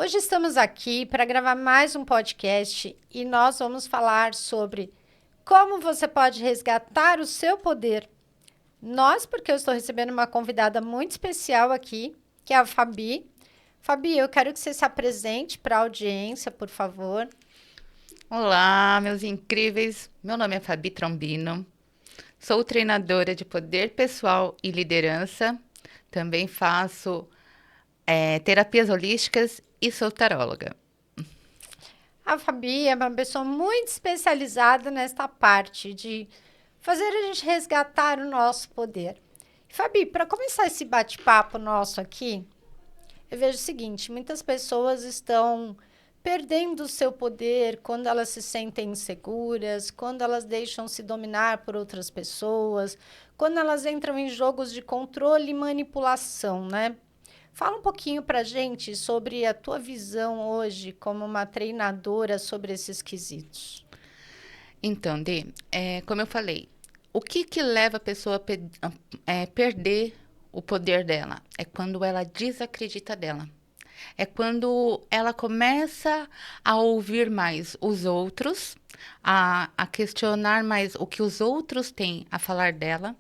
Hoje estamos aqui para gravar mais um podcast e nós vamos falar sobre como você pode resgatar o seu poder. Porque eu estou recebendo uma convidada muito especial aqui, que é a Fabi. Fabi, eu quero que você se apresente para a audiência, por favor. Olá, meus incríveis. Meu nome é Fabi Trombino. Sou treinadora de poder pessoal e liderança. Também faço terapias holísticas e sou taróloga. A Fabi é uma pessoa muito especializada nesta parte de fazer a gente resgatar o nosso poder. Fabi, para começar esse bate-papo nosso aqui, eu vejo o seguinte: muitas pessoas estão perdendo o seu poder quando elas se sentem inseguras, quando elas deixam se dominar por outras pessoas, quando elas entram em jogos de controle e manipulação, né? Fala um pouquinho pra gente sobre a tua visão hoje como uma treinadora sobre esses quesitos. Então, como eu falei, o que leva a pessoa a perder o poder dela? É quando ela desacredita dela. É quando ela começa a ouvir mais os outros, a questionar mais o que os outros têm a falar dela,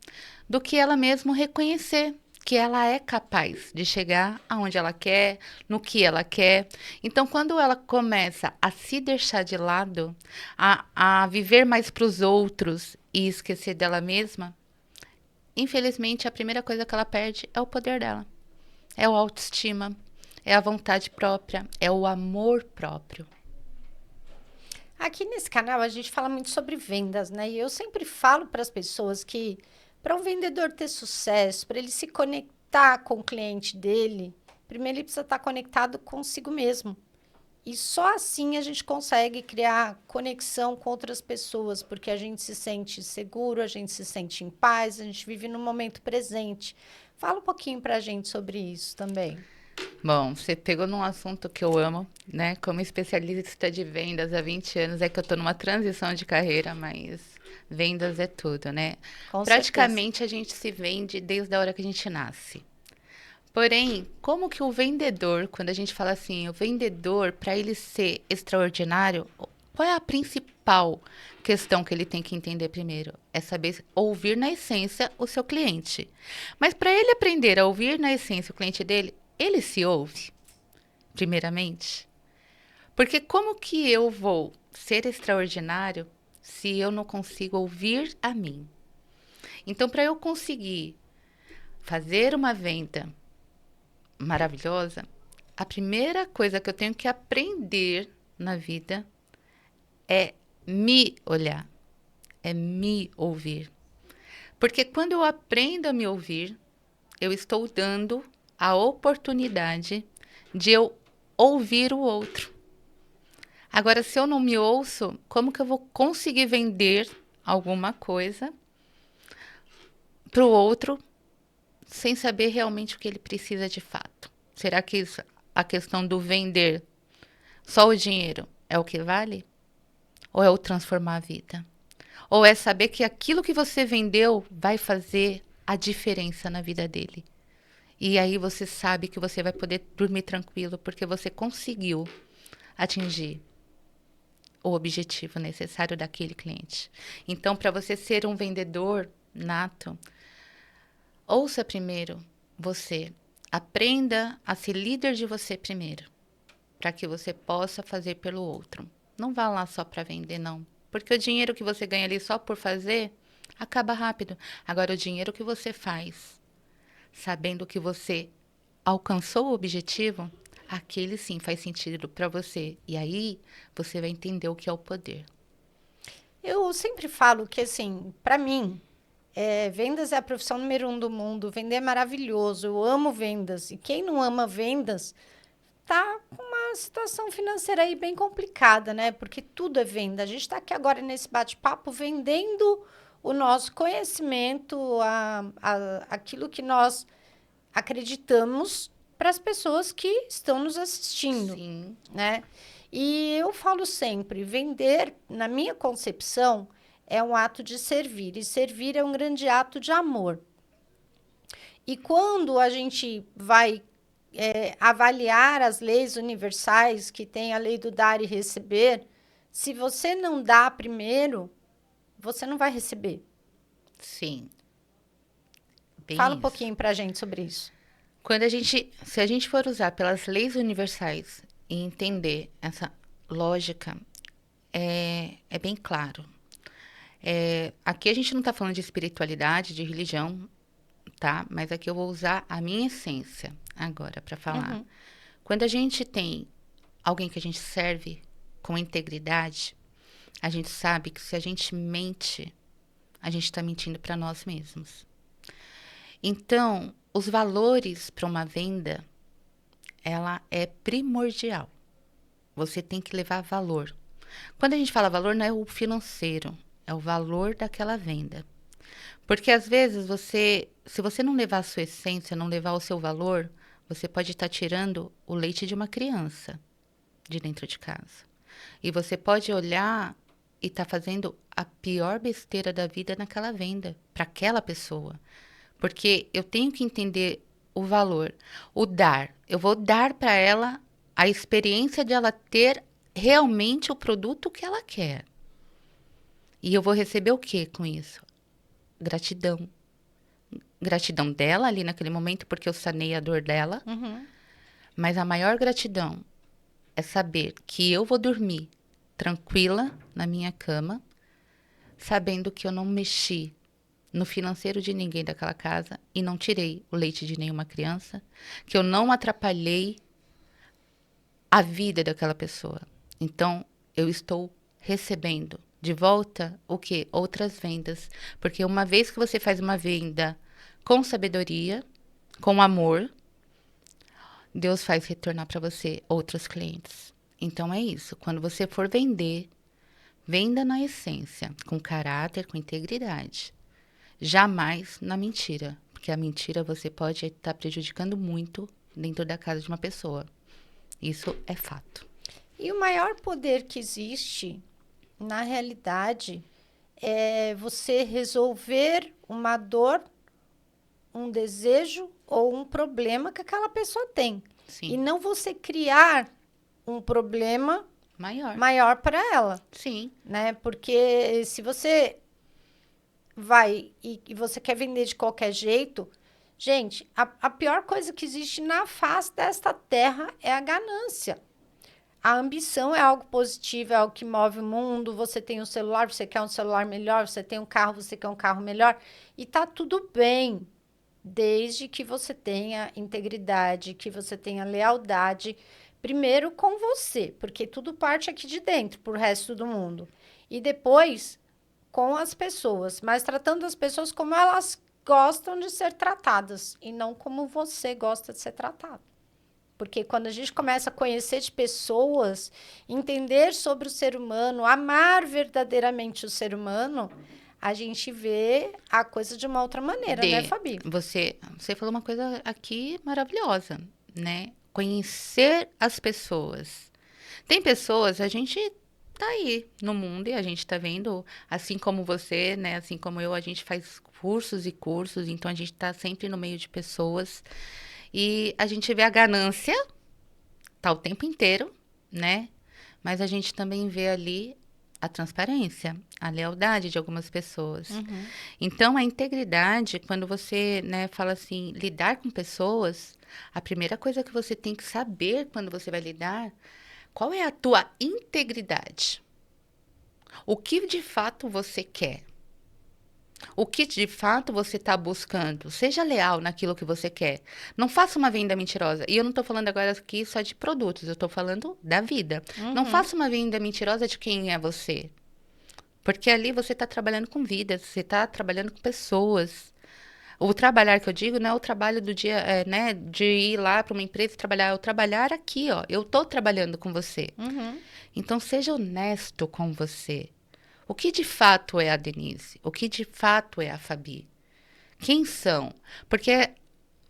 do que ela mesma reconhecer que ela é capaz de chegar aonde ela quer, no que ela quer. Então, quando ela começa a se deixar de lado, a viver mais para os outros e esquecer dela mesma, infelizmente, a primeira coisa que ela perde é o poder dela. É a autoestima, é a vontade própria, é o amor próprio. Aqui nesse canal a gente fala muito sobre vendas, né? E eu sempre falo para as pessoas que para um vendedor ter sucesso, para ele se conectar com o cliente dele, primeiro ele precisa estar conectado consigo mesmo. E só assim a gente consegue criar conexão com outras pessoas, porque a gente se sente seguro, a gente se sente em paz, a gente vive no momento presente. Fala um pouquinho para a gente sobre isso também. Bom, você pegou num assunto que eu amo, né? Como especialista de vendas há 20 anos, é que eu tô numa transição de carreira, mas vendas é tudo, né? Com certeza. Praticamente a gente se vende desde a hora que a gente nasce. Porém, como que o vendedor, quando a gente fala assim, o vendedor, para ele ser extraordinário, qual é a principal questão que ele tem que entender primeiro? É saber ouvir na essência o seu cliente. Mas para ele aprender a ouvir na essência o cliente dele, ele se ouve, primeiramente. Porque como que eu vou ser extraordinário se eu não consigo ouvir a mim? Então, para eu conseguir fazer uma venda maravilhosa, a primeira coisa que eu tenho que aprender na vida é me olhar, é me ouvir. Porque quando eu aprendo a me ouvir, eu estou dando a oportunidade de eu ouvir o outro. Agora, se eu não me ouço, como que eu vou conseguir vender alguma coisa para o outro sem saber realmente o que ele precisa de fato? Será que a questão do vender só o dinheiro é o que vale? Ou é o transformar a vida? Ou é saber que aquilo que você vendeu vai fazer a diferença na vida dele? E aí você sabe que você vai poder dormir tranquilo porque você conseguiu atingir o objetivo necessário daquele cliente. Então, para você ser um vendedor nato, ouça primeiro você. Aprenda a ser líder de você primeiro, para que você possa fazer pelo outro. Não vá lá só para vender, não. Porque o dinheiro que você ganha ali só por fazer acaba rápido. Agora, o dinheiro que você faz, sabendo que você alcançou o objetivo, aquele sim faz sentido para você. E aí você vai entender o que é o poder. Eu sempre falo que, assim, para mim, vendas é a profissão número um do mundo. Vender é maravilhoso. Eu amo vendas. E quem não ama vendas tá com uma situação financeira aí bem complicada, né? Porque tudo é venda. A gente está aqui agora nesse bate-papo vendendo o nosso conhecimento, aquilo que nós acreditamos para as pessoas que estão nos assistindo, Sim, né? E eu falo sempre, vender, na minha concepção, é um ato de servir, e servir é um grande ato de amor. E quando a gente vai avaliar as leis universais, que tem a lei do dar e receber, se você não dá primeiro, você não vai receber. Sim. Bem Fala um isso. pouquinho pra gente sobre isso. Se a gente for usar pelas leis universais e entender essa lógica, é bem claro. Aqui a gente não está falando de espiritualidade, de religião, tá? Mas aqui eu vou usar a minha essência agora para falar. Uhum. Quando a gente tem alguém que a gente serve com integridade, a gente sabe que se a gente mente, a gente está mentindo para nós mesmos. Então, os valores para uma venda, ela é primordial. Você tem que levar valor. Quando a gente fala valor, não é o financeiro, é o valor daquela venda. Porque às vezes se você não levar a sua essência, não levar o seu valor, você pode estar tirando o leite de uma criança de dentro de casa. E você pode olhar e estar fazendo a pior besteira da vida naquela venda, para aquela pessoa. Porque eu tenho que entender o valor, o dar. Eu vou dar para ela a experiência de ela ter realmente o produto que ela quer. E eu vou receber o que com isso? Gratidão. Gratidão dela ali naquele momento, porque eu sanei a dor dela. Uhum. Mas a maior gratidão é saber que eu vou dormir tranquila na minha cama, sabendo que eu não mexi no financeiro de ninguém daquela casa e não tirei o leite de nenhuma criança, que eu não atrapalhei a vida daquela pessoa. Então, eu estou recebendo de volta o quê? Outras vendas. Porque uma vez que você faz uma venda com sabedoria, com amor, Deus faz retornar para você outros clientes. Então, é isso. Quando você for vender, venda na essência, com caráter, com integridade. Jamais na mentira, porque a mentira você pode estar prejudicando muito dentro da casa de uma pessoa. Isso é fato. E o maior poder que existe, na realidade, é você resolver uma dor, um desejo ou um problema que aquela pessoa tem. Sim. E não você criar um problema maior para ela. Sim. Né? Porque se você vai e você quer vender de qualquer jeito, gente, a pior coisa que existe na face desta terra é a ganância. A ambição é algo positivo, é algo que move o mundo. Você tem um celular, você quer um celular melhor. Você tem um carro, você quer um carro melhor. E tá tudo bem, desde que você tenha integridade, que você tenha lealdade, primeiro com você, porque tudo parte aqui de dentro, pro resto do mundo. E depois com as pessoas, mas tratando as pessoas como elas gostam de ser tratadas e não como você gosta de ser tratado. Porque quando a gente começa a conhecer de pessoas, entender sobre o ser humano, amar verdadeiramente o ser humano, a gente vê a coisa de uma outra maneira, né, Fabi? Você falou uma coisa aqui maravilhosa, né? Conhecer as pessoas. Tem pessoas, a gente tá aí no mundo e a gente tá vendo, assim como você, né? Assim como eu, a gente faz cursos e cursos, então a gente tá sempre no meio de pessoas. E a gente vê a ganância, tá o tempo inteiro, né? Mas a gente também vê ali a transparência, a lealdade de algumas pessoas. Uhum. Então, a integridade, quando você, né, fala assim, lidar com pessoas, a primeira coisa que você tem que saber quando você vai lidar, qual é a tua integridade? O que de fato você quer? O que de fato você está buscando? Seja leal naquilo que você quer. Não faça uma venda mentirosa. E eu não estou falando agora aqui só de produtos, eu estou falando da vida. Não faça uma venda mentirosa de quem é você. Porque ali você está trabalhando com vidas, você está trabalhando com pessoas. O trabalhar que eu digo não é o trabalho do dia, né, de ir lá para uma empresa e trabalhar. É o trabalhar aqui, ó. Eu estou trabalhando com você. Uhum. Então, seja honesto com você. O que de fato é a Denise? O que de fato é a Fabi? Quem são? Porque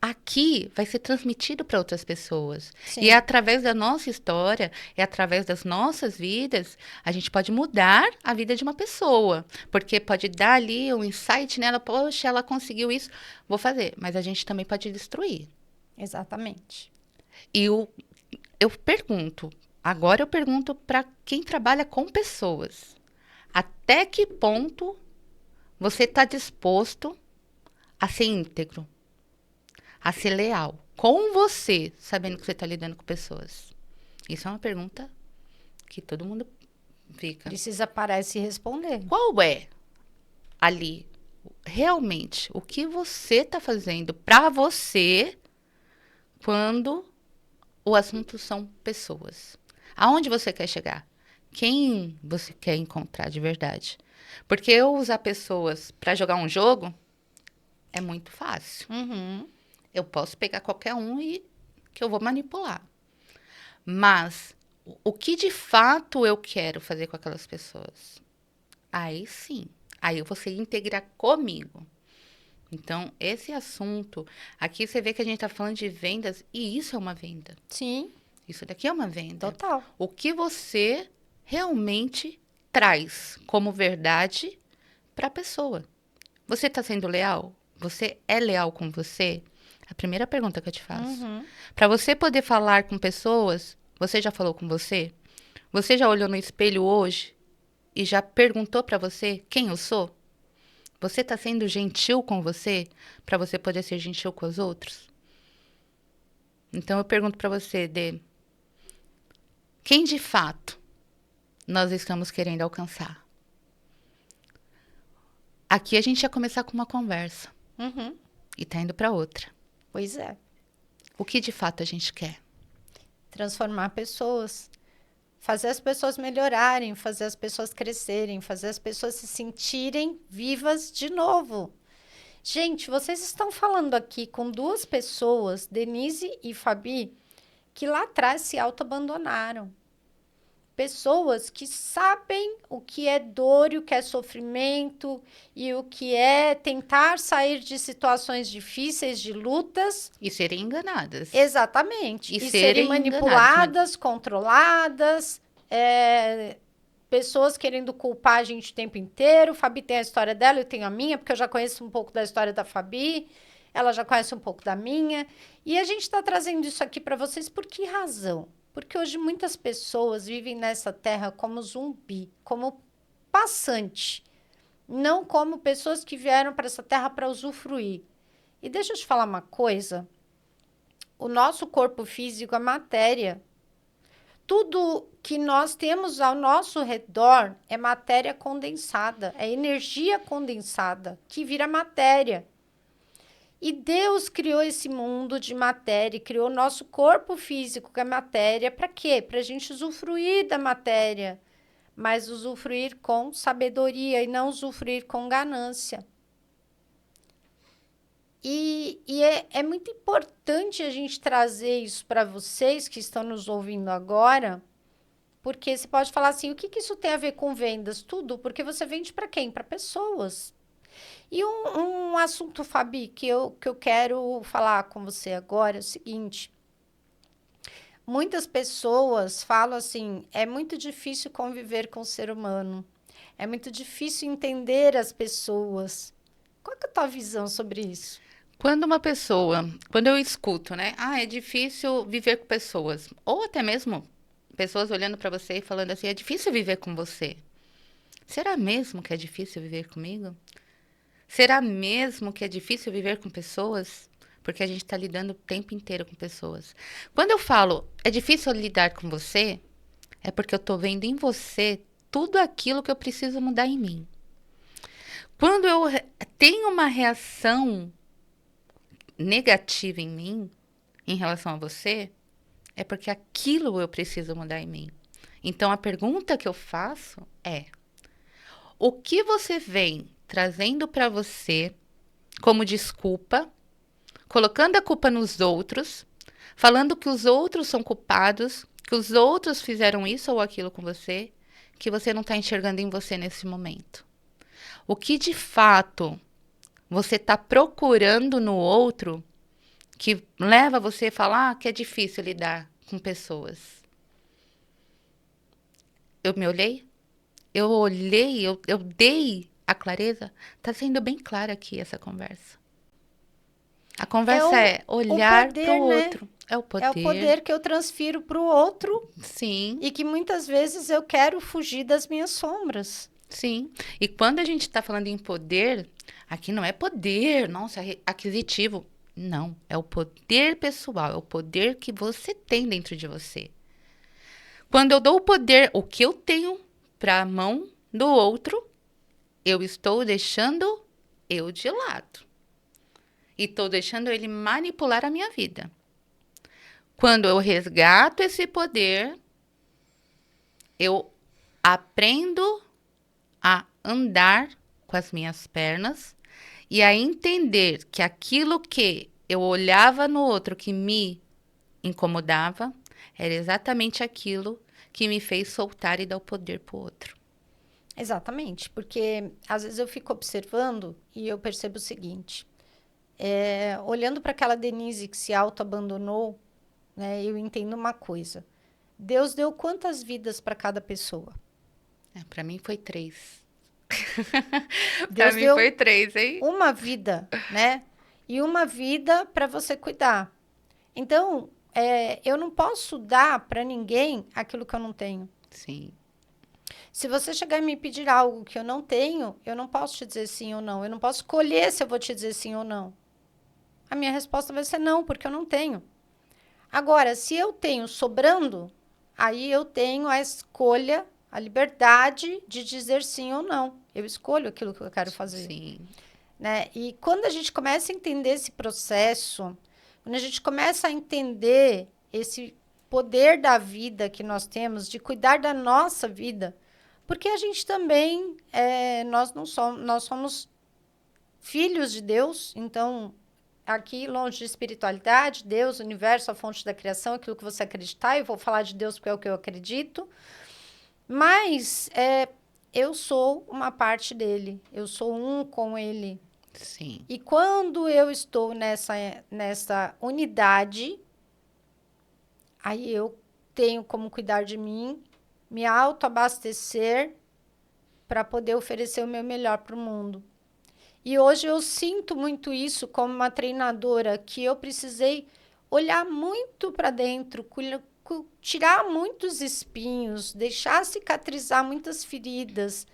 aqui vai ser transmitido para outras pessoas. Sim. E é através da nossa história, é através das nossas vidas, a gente pode mudar a vida de uma pessoa. Porque pode dar ali um insight nela, poxa, ela conseguiu isso, vou fazer. Mas a gente também pode destruir. Exatamente. E eu pergunto, agora eu pergunto para quem trabalha com pessoas. Até que ponto você está disposto a ser íntegro, a ser leal com você, sabendo que você está lidando com pessoas? Isso é uma pergunta que todo mundo fica. Precisa parar e se responder. Qual é ali realmente o que você está fazendo para você quando o assunto são pessoas? Aonde você quer chegar? Quem você quer encontrar de verdade? Porque eu usar pessoas para jogar um jogo é muito fácil. Uhum. Eu posso pegar qualquer um e que eu vou manipular. Mas o que de fato eu quero fazer com aquelas pessoas? Aí sim. Aí eu vou ser íntegra comigo. Então, esse assunto, aqui você vê que a gente está falando de vendas e isso é uma venda. Sim, Isso daqui é uma venda. total. O que você realmente traz como verdade para a pessoa. Você está sendo leal? Você é leal com você? A primeira pergunta que eu te faço. Uhum. Para você poder falar com pessoas, você já falou com você? Você já olhou no espelho hoje e já perguntou para você quem eu sou? Você está sendo gentil com você para você poder ser gentil com os outros? Então eu pergunto para você, Dê, quem de fato nós estamos querendo alcançar? Aqui a gente ia começar com uma conversa Uhum. e tá indo para outra. Pois é. O que de fato a gente quer? Transformar pessoas. Fazer as pessoas melhorarem, fazer as pessoas crescerem, fazer as pessoas se sentirem vivas de novo. Gente, vocês estão falando aqui com duas pessoas, Denise e Fabi, que lá atrás se auto-abandonaram. Pessoas que sabem o que é dor e o que é sofrimento e o que é tentar sair de situações difíceis, de lutas. E serem enganadas. Exatamente. E E serem serem manipuladas, controladas, pessoas querendo culpar a gente o tempo inteiro. Fabi tem a história dela, eu tenho a minha, porque eu já conheço um pouco da história da Fabi. Ela já conhece um pouco da minha. E a gente está trazendo isso aqui para vocês por que razão? Porque hoje muitas pessoas vivem nessa terra como zumbi, como passante, não como pessoas que vieram para essa terra para usufruir. E deixa eu te falar uma coisa: o nosso corpo físico é matéria. Tudo que nós temos ao nosso redor é matéria condensada, é energia condensada que vira matéria. E Deus criou esse mundo de matéria, criou o nosso corpo físico, que é matéria, para quê? Para a gente usufruir da matéria, mas usufruir com sabedoria e não usufruir com ganância. É muito importante a gente trazer isso para vocês que estão nos ouvindo agora, porque você pode falar assim, o que isso tem a ver com vendas? Tudo, porque você vende para quem? Para pessoas. E um assunto, Fabi, que eu quero falar com você agora é o seguinte. Muitas pessoas falam assim, é muito difícil conviver com o ser humano. É muito difícil entender as pessoas. Qual que é a tua visão sobre isso? Quando eu escuto, né? Ah, é difícil viver com pessoas. Ou até mesmo pessoas olhando para você e falando assim, é difícil viver com você. Será mesmo que é difícil viver comigo? Será mesmo que é difícil viver com pessoas? Porque a gente está lidando o tempo inteiro com pessoas. Quando eu falo, é difícil lidar com você, é porque eu estou vendo em você tudo aquilo que eu preciso mudar em mim. Quando eu tenho uma reação negativa em mim, em relação a você, é porque aquilo eu preciso mudar em mim. Então a pergunta que eu faço é: o que você vem trazendo para você como desculpa, colocando a culpa nos outros, falando que os outros são culpados, que os outros fizeram isso ou aquilo com você, que você não está enxergando em você nesse momento? O que de fato você está procurando no outro que leva você a falar que é difícil lidar com pessoas? Eu me olhei? Eu olhei, eu dei a clareza? Tá sendo bem clara aqui essa conversa. A conversa é olhar para o né? outro. É o poder. É o poder que eu transfiro para o outro. Sim. E que muitas vezes eu quero fugir das minhas sombras. Sim. E quando a gente está falando em poder, aqui não é poder, nossa, aquisitivo. Não, é o poder pessoal, é o poder que você tem dentro de você. Quando eu dou o poder, o que eu tenho para a mão do outro, eu estou deixando eu de lado. E estou deixando ele manipular a minha vida. Quando eu resgato esse poder, eu aprendo a andar com as minhas pernas e a entender que aquilo que eu olhava no outro que me incomodava era exatamente aquilo que me fez soltar e dar o poder pro outro. Exatamente, porque às vezes eu fico observando e eu percebo o seguinte: olhando para aquela Denise que se auto-abandonou, né, eu entendo uma coisa. Deus deu quantas vidas para cada pessoa? Para mim foi 3. Para Deus mim deu foi 3, hein? uma vida, né? E uma vida para você cuidar. Então, eu não posso dar para ninguém aquilo que eu não tenho. Sim. Se você chegar e me pedir algo que eu não tenho, eu não posso te dizer sim ou não. Eu não posso escolher se eu vou te dizer sim ou não. A minha resposta vai ser não, porque eu não tenho. Agora, se eu tenho sobrando, aí eu tenho a escolha, a liberdade de dizer sim ou não. Eu escolho aquilo que eu quero fazer. Sim. Né? E quando a gente começa a entender esse processo, quando a gente começa a entender esse poder da vida que nós temos, de cuidar da nossa vida, porque a gente também, nós somos filhos de Deus, então, aqui longe de espiritualidade, Deus, universo, a fonte da criação, aquilo que você acreditar, eu vou falar de Deus porque é o que eu acredito, mas eu sou uma parte dele, eu sou um com ele. Sim. E quando eu estou nessa unidade, aí eu tenho como cuidar de mim, me autoabastecer para poder oferecer o meu melhor para o mundo. E hoje eu sinto muito isso como uma treinadora, que eu precisei olhar muito para dentro, tirar muitos espinhos, deixar cicatrizar muitas feridas,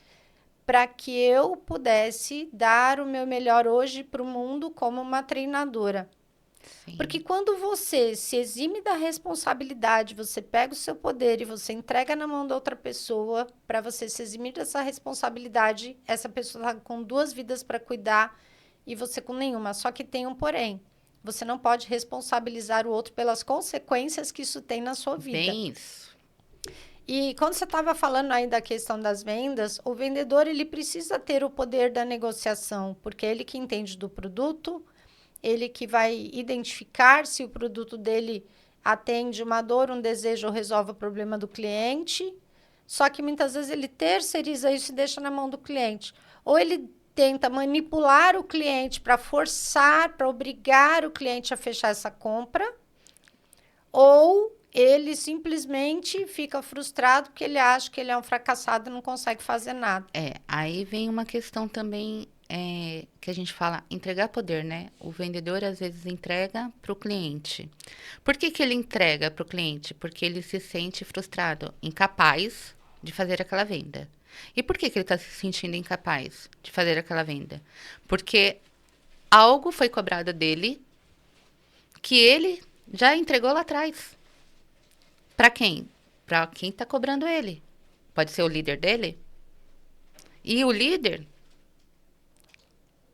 para que eu pudesse dar o meu melhor hoje para o mundo como uma treinadora. Sim. Porque quando você se exime da responsabilidade, você pega o seu poder e você entrega na mão da outra pessoa, para você se eximir dessa responsabilidade, essa pessoa está com 2 vidas para cuidar e você com nenhuma. Só que tem um porém. Você não pode responsabilizar o outro pelas consequências que isso tem na sua vida. Bem isso. E quando você estava falando aí da questão das vendas, o vendedor ele precisa ter o poder da negociação, porque é ele que entende do produto, ele que vai identificar se o produto dele atende uma dor, um desejo ou resolve o problema do cliente. Só que muitas vezes ele terceiriza isso e deixa na mão do cliente. Ou ele tenta manipular o cliente para forçar, para obrigar o cliente a fechar essa compra, ou ele simplesmente fica frustrado porque ele acha que ele é um fracassado e não consegue fazer nada. Aí vem uma questão também que a gente fala, entregar poder, né? O vendedor às vezes entrega para o cliente. Por que ele entrega para o cliente? Porque ele se sente frustrado, incapaz de fazer aquela venda. E por que ele está se sentindo incapaz de fazer aquela venda? Porque algo foi cobrado dele que ele já entregou lá atrás. Para quem? Para quem está cobrando ele. Pode ser o líder dele. E o líder,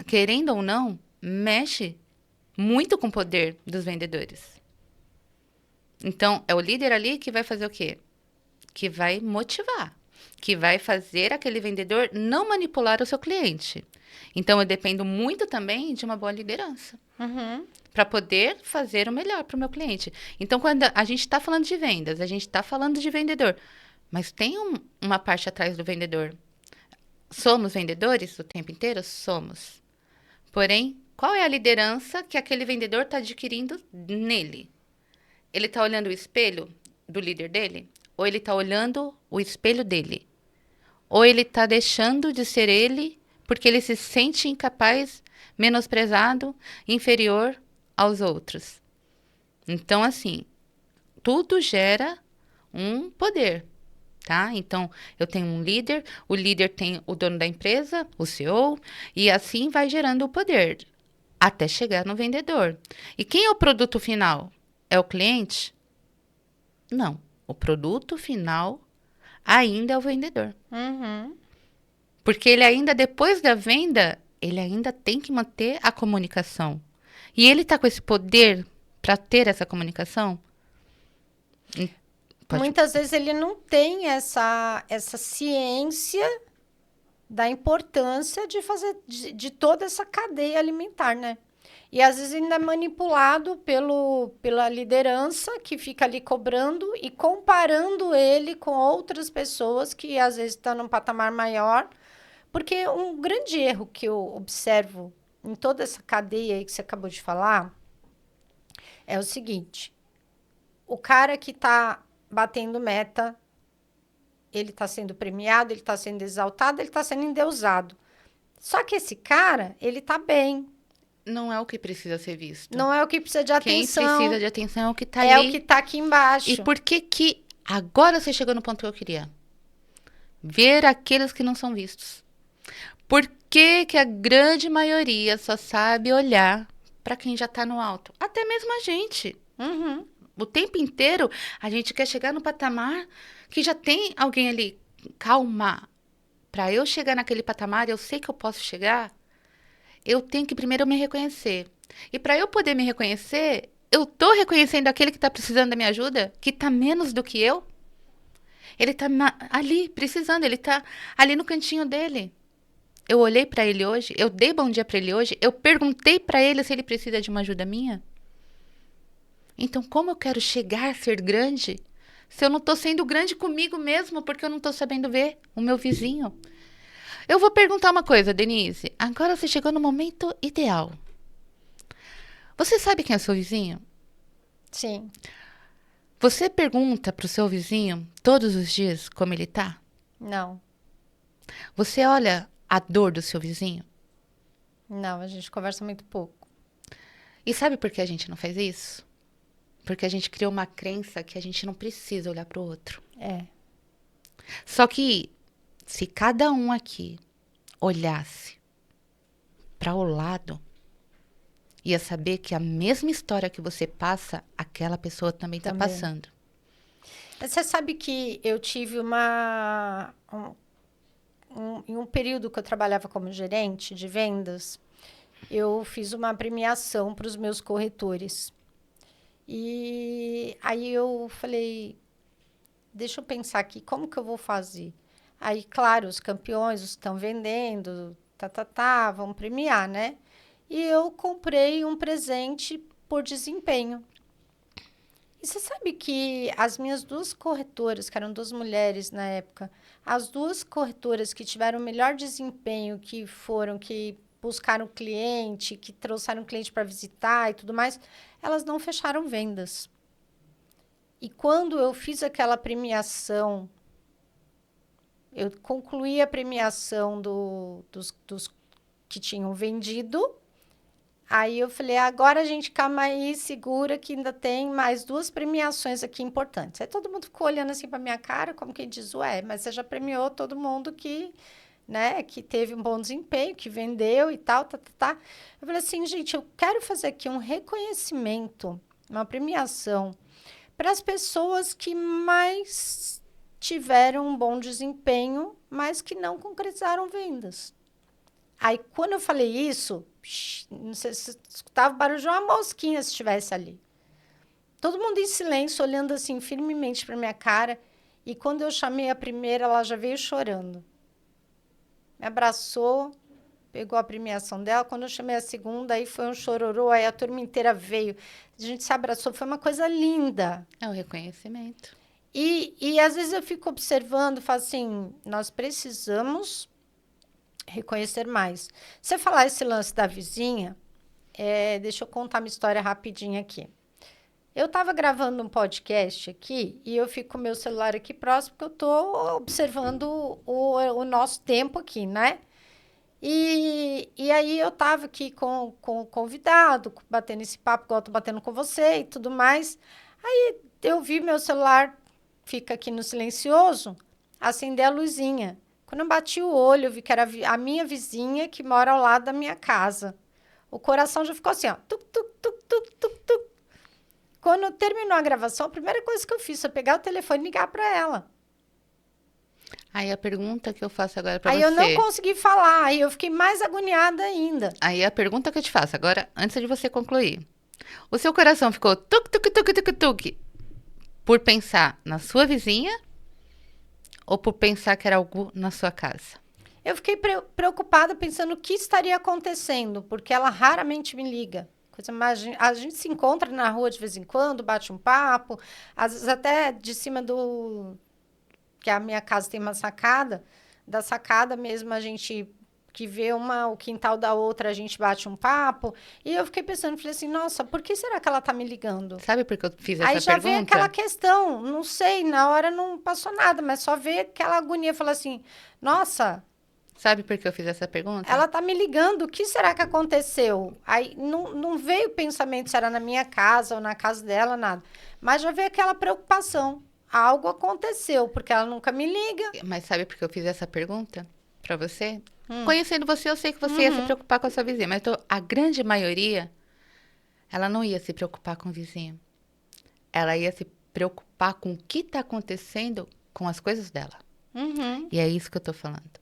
querendo ou não, mexe muito com o poder dos vendedores. Então, é o líder ali que vai fazer o quê? Que vai motivar. Que vai fazer aquele vendedor não manipular o seu cliente. Então, eu dependo muito também de uma boa liderança. Uhum. Para poder fazer o melhor para o meu cliente. Então, quando a gente está falando de vendas, a gente está falando de vendedor. Mas tem uma parte atrás do vendedor. Somos vendedores o tempo inteiro? Somos. Porém, qual é a liderança que aquele vendedor está adquirindo nele? Ele está olhando o espelho do líder dele? Ou ele está olhando o espelho dele? Ou ele está deixando de ser ele porque ele se sente incapaz, menosprezado, inferior aos outros. Então, assim, tudo gera um poder, tá? Então, eu tenho um líder, o líder tem o dono da empresa, o CEO, e assim vai gerando o poder, até chegar no vendedor. E quem é o produto final? É o cliente? Não. O produto final ainda é o vendedor. Uhum. Porque ele ainda, depois da venda, ele ainda tem que manter a comunicação. E ele está com esse poder para ter essa comunicação? Hum, Pode. Muitas vezes ele não tem essa ciência da importância de fazer de toda essa cadeia alimentar, né? E às vezes ainda é manipulado pela liderança que fica ali cobrando e comparando ele com outras pessoas que às vezes estão num patamar maior. Porque um grande erro que eu observo em toda essa cadeia aí que você acabou de falar é o seguinte: o cara que está batendo meta, ele está sendo premiado, ele está sendo exaltado, ele está sendo endeusado. Só que esse cara, ele está bem. Não é o que precisa ser visto. Não é o que precisa de Quem atenção. precisa de atenção é o que está É ali. o que está aqui embaixo. E por que que agora você chegou no ponto que eu queria? Ver aqueles que não são vistos. Por que que a grande maioria só sabe olhar para quem já está no alto? Até mesmo a gente. Uhum. O tempo inteiro a gente quer chegar no patamar que já tem alguém ali. Calma. Para eu chegar naquele patamar, eu sei que eu posso chegar. Eu tenho que primeiro me reconhecer. E para eu poder me reconhecer, eu tô reconhecendo aquele que está precisando da minha ajuda, que está menos do que eu. Ele está ali precisando, ele está ali no cantinho dele. Eu olhei para ele hoje, eu dei bom dia para ele hoje, eu perguntei para ele se ele precisa de uma ajuda minha. Então, como eu quero chegar a ser grande se eu não estou sendo grande comigo mesmo porque eu não estou sabendo ver o meu vizinho? Eu vou perguntar uma coisa, Denise. Agora você chegou no momento ideal. Você sabe quem é seu vizinho? Sim. Você pergunta para o seu vizinho todos os dias como ele tá? Não. Você olha a dor do seu vizinho? Não, a gente conversa muito pouco. E sabe por que a gente não faz isso? Porque a gente criou uma crença que a gente não precisa olhar para o outro. É. Só que se cada um aqui olhasse para o lado, ia saber que a mesma história que você passa, aquela pessoa também está Também. passando. Você sabe que eu tive em um período que eu trabalhava como gerente de vendas, eu fiz uma premiação para os meus corretores. E aí eu falei, deixa eu pensar aqui, como que eu vou fazer? Aí, claro, os campeões, os que estão vendendo, vão premiar, né? E eu comprei um presente por desempenho. E você sabe que as minhas duas corretoras, que eram duas mulheres na época, as duas corretoras que tiveram o melhor desempenho, que buscaram cliente, que trouxeram cliente para visitar e tudo mais, elas não fecharam vendas. E quando eu fiz aquela premiação, eu concluí a premiação dos que tinham vendido. Aí eu falei, agora a gente calma aí, segura que ainda tem mais duas premiações aqui importantes. Aí todo mundo ficou olhando assim para minha cara, como quem diz, ué, mas você já premiou todo mundo que, né, que teve um bom desempenho, que vendeu e tal. Eu falei assim, gente, eu quero fazer aqui um reconhecimento, uma premiação para as pessoas que mais tiveram um bom desempenho, mas que não concretizaram vendas. Aí, quando eu falei isso, não sei se você escutava o barulho de uma mosquinha se estivesse ali. Todo mundo em silêncio, olhando assim firmemente para minha cara. E quando eu chamei a primeira, ela já veio chorando. Me abraçou, pegou a premiação dela. Quando eu chamei a segunda, aí foi um chororô, aí a turma inteira veio. A gente se abraçou, foi uma coisa linda. É o reconhecimento. E às vezes eu fico observando, falo assim, nós precisamos reconhecer mais. Você falar esse lance da vizinha, deixa eu contar uma história rapidinha aqui. Eu estava gravando um podcast aqui e eu fico com o meu celular aqui próximo porque eu estou observando o nosso tempo aqui, né? E aí eu tava aqui com o convidado, batendo esse papo, igual eu tô batendo com você e tudo mais. Aí eu vi meu celular, fica aqui no silencioso, acender a luzinha. Quando eu bati o olho, eu vi que era a minha vizinha que mora ao lado da minha casa. O coração já ficou assim, ó. Tuc, tuc, tuc, tuc, tuc, tuc. Quando terminou a gravação, a primeira coisa que eu fiz foi pegar o telefone e ligar para ela. Aí a pergunta que eu faço agora pra Aí eu não você. consegui falar, aí eu fiquei mais agoniada ainda. Aí a pergunta que eu te faço agora, antes de você concluir. O seu coração ficou tuk, tuk, tuk, tuk, tuk, por pensar na sua vizinha ou por pensar que era algo na sua casa? Eu fiquei preocupada pensando o que estaria acontecendo, porque ela raramente me liga. Coisa mais, a gente se encontra na rua de vez em quando, bate um papo, às vezes até de cima do... que a minha casa tem uma sacada, da sacada mesmo a gente que vê o quintal da outra, a gente bate um papo. E eu fiquei pensando, falei assim, nossa, por que será que ela tá me ligando? Sabe por que eu fiz Aí essa já veio aquela pergunta? questão, não sei, na hora não passou nada, mas só veio aquela agonia, falar assim, nossa, Sabe por que eu fiz essa pergunta? ela tá me ligando, o que será que aconteceu? Aí não veio o pensamento se era na minha casa ou na casa dela, nada. Mas já veio aquela preocupação. Algo aconteceu, porque ela nunca me liga. Mas sabe por que eu fiz essa pergunta pra você? Hum. Conhecendo você, eu sei que você ia se Uhum. preocupar com a sua vizinha, mas a grande maioria, ela não ia se preocupar com o vizinho. Ela ia se preocupar com o que está acontecendo com as coisas dela. Uhum. E é isso que eu tô falando.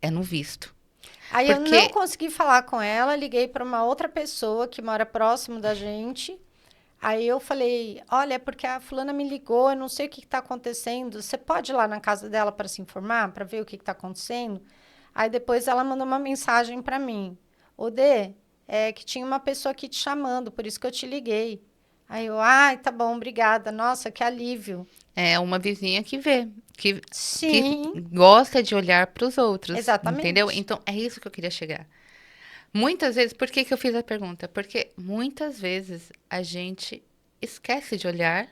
É no visto. Aí eu não Porque, consegui falar com ela, liguei para uma outra pessoa que mora próximo da gente. Aí eu falei: olha, é porque a fulana me ligou, eu não sei o que está acontecendo. Você pode ir lá na casa dela para se informar, para ver o que está acontecendo? Aí depois ela mandou uma mensagem para mim: ô Dê, é que tinha uma pessoa aqui te chamando, por isso que eu te liguei. Aí eu: ai, tá bom, obrigada. Nossa, que alívio. é uma vizinha que vê, que Sim, gosta de olhar para os outros, entendeu? exatamente. Então, é isso que eu queria chegar. Muitas vezes, por que que eu fiz a pergunta? Porque muitas vezes a gente esquece de olhar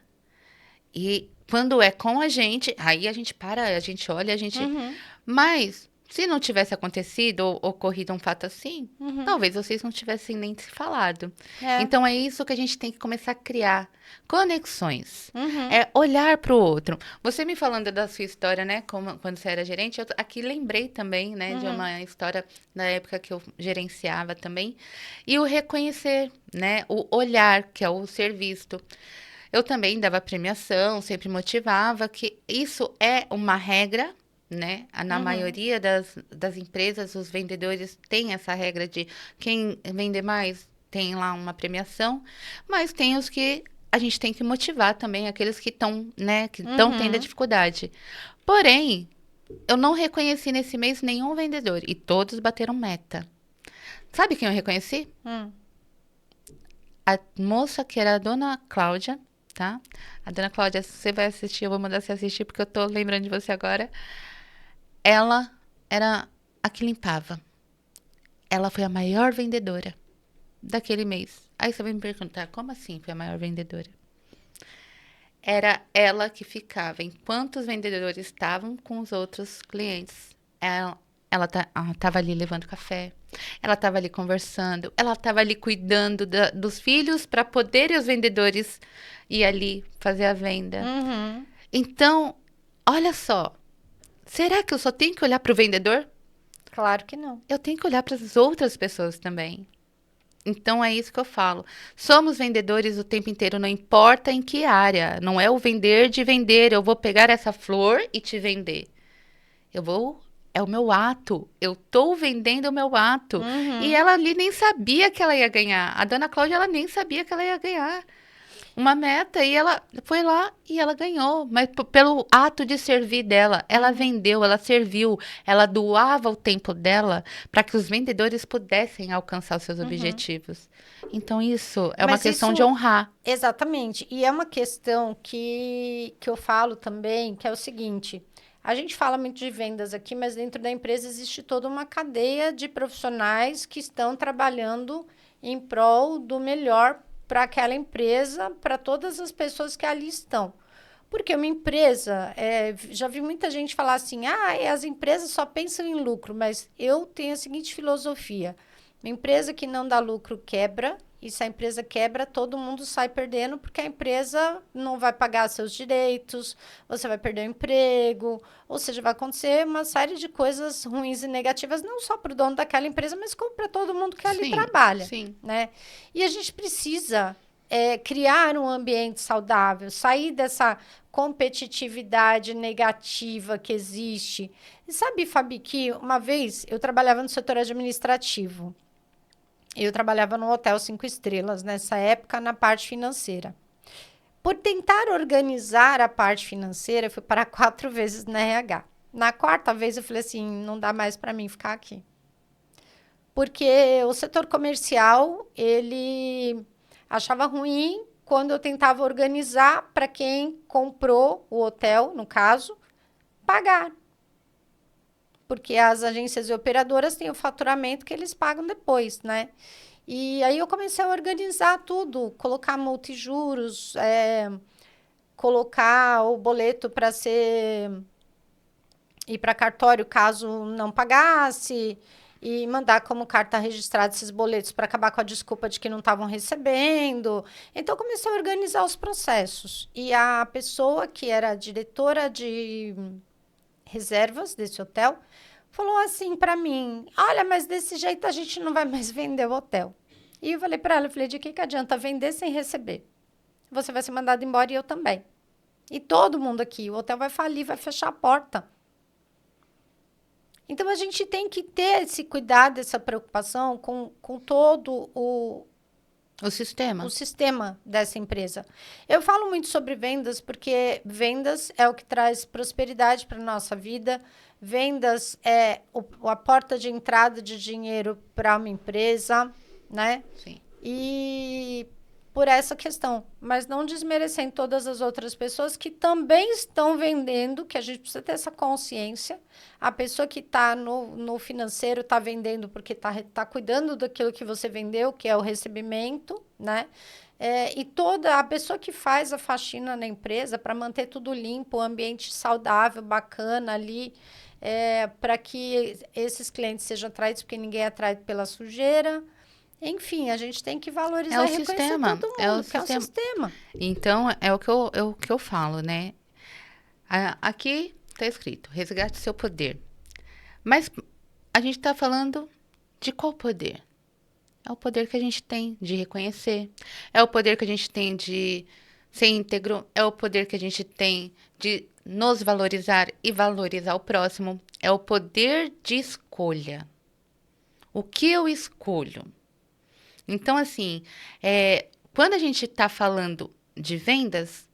e quando é com a gente, aí a gente para, a gente olha, a gente. Uhum, Mas se não tivesse acontecido ou ocorrido um fato assim, uhum. talvez vocês não tivessem nem se falado. É. Então é isso que a gente tem que começar a criar conexões. Uhum, É olhar para o outro. Você me falando da sua história, né, quando você era gerente, eu aqui lembrei também, né, de uhum, uma história da época que eu gerenciava também, e o reconhecer, né, o olhar, que é o ser visto. Eu também dava premiação, sempre motivava que isso é uma regra, né? Na uhum, maioria das empresas, os vendedores têm essa regra de quem vender mais tem lá uma premiação, mas tem os que a gente tem que motivar também, aqueles que estão, né, que estão tendo a uhum. dificuldade. Porém, eu não reconheci nesse mês nenhum vendedor e todos bateram meta. Sabe quem eu reconheci? Hum. A moça que era a dona Cláudia, tá? A dona Cláudia, se você vai assistir, eu vou mandar você assistir porque eu tô lembrando de você agora. Ela era a que limpava. Ela foi a maior vendedora daquele mês. Aí você vai me perguntar, como assim foi a maior vendedora? Era ela que ficava enquanto os vendedores estavam com os outros clientes. Ela estava ali levando café, ela estava ali conversando, ela estava ali cuidando dos filhos para poder os vendedores ir ali fazer a venda. Uhum. Então, olha só, será que eu só tenho que olhar para o vendedor? Claro que não. Eu tenho que olhar para as outras pessoas também. Então é isso que eu falo. Somos vendedores o tempo inteiro, não importa em que área. Não é o vender de vender. Eu vou pegar essa flor e te vender. Eu vou. É o meu ato. Eu tô vendendo o meu ato. E Uhum. ela ali nem sabia que ela ia ganhar. A dona Cláudia, ela nem sabia que ela ia ganhar uma meta e ela foi lá e ela ganhou, mas pelo ato de servir dela, ela Uhum. vendeu, ela serviu, ela doava o tempo dela para que os vendedores pudessem alcançar os seus Uhum. objetivos. Então isso é uma Mas questão de isso, honrar. exatamente. E é uma questão que eu falo também, que é o seguinte: a gente fala muito de vendas aqui, mas dentro da empresa existe toda uma cadeia de profissionais que estão trabalhando em prol do melhor para aquela empresa, para todas as pessoas que ali estão. Porque uma empresa, já vi muita gente falar assim, as empresas só pensam em lucro, mas eu tenho a seguinte filosofia: uma empresa que não dá lucro quebra, e se a empresa quebra, todo mundo sai perdendo, porque a empresa não vai pagar seus direitos, você vai perder o emprego, ou seja, vai acontecer uma série de coisas ruins e negativas, não só para o dono daquela empresa, mas como para todo mundo que ali Sim, trabalha, sim. né? E a gente precisa criar um ambiente saudável, sair dessa competitividade negativa que existe. E sabe, Fabi, que uma vez eu trabalhava no setor administrativo. Eu trabalhava no hotel 5 estrelas nessa época na parte financeira. Por tentar organizar a parte financeira, eu fui para 4 vezes na RH. Na quarta vez eu falei assim, não dá mais para mim ficar aqui. Porque o setor comercial, ele achava ruim quando eu tentava organizar para quem comprou o hotel, no caso, pagar. Porque as agências e operadoras têm o faturamento que eles pagam depois, né? E aí eu comecei a organizar tudo, colocar multijuros, colocar o boleto para ir para cartório caso não pagasse e mandar como carta registrada esses boletos para acabar com a desculpa de que não estavam recebendo. Então eu comecei a organizar os processos. E a pessoa que era diretora de reservas desse hotel falou assim para mim: "Olha, mas desse jeito a gente não vai mais vender o hotel". E eu falei para ela, eu falei: "De que adianta vender sem receber? Você vai ser mandado embora e eu também. E todo mundo aqui, o hotel vai falir, vai fechar a porta". Então, a gente tem que ter esse cuidado, essa preocupação com todo O o sistema. sistema dessa empresa. Eu falo muito sobre vendas, porque vendas é o que traz prosperidade para a nossa vida. Vendas é a porta de entrada de dinheiro para uma empresa, né? Sim. E por essa questão, mas não desmerecendo todas as outras pessoas que também estão vendendo, que a gente precisa ter essa consciência. A pessoa que está no financeiro está vendendo porque tá cuidando daquilo que você vendeu, que é o recebimento, né? E toda a pessoa que faz a faxina na empresa para manter tudo limpo, o ambiente saudável, bacana ali, para que esses clientes sejam atraídos, porque ninguém é atraído pela sujeira. Enfim, a gente tem que É valorizar o e reconhecer sistema. todo É o mundo, porque é um sistema. sistema. Então, é o que eu falo, né? Aqui tá escrito, resgate seu poder. Mas a gente tá falando de qual poder? É o poder que a gente tem de reconhecer. É o poder que a gente tem de ser íntegro. É o poder que a gente tem de nos valorizar e valorizar o próximo. É o poder de escolha. O que eu escolho? Então, assim, quando a gente está falando de vendas,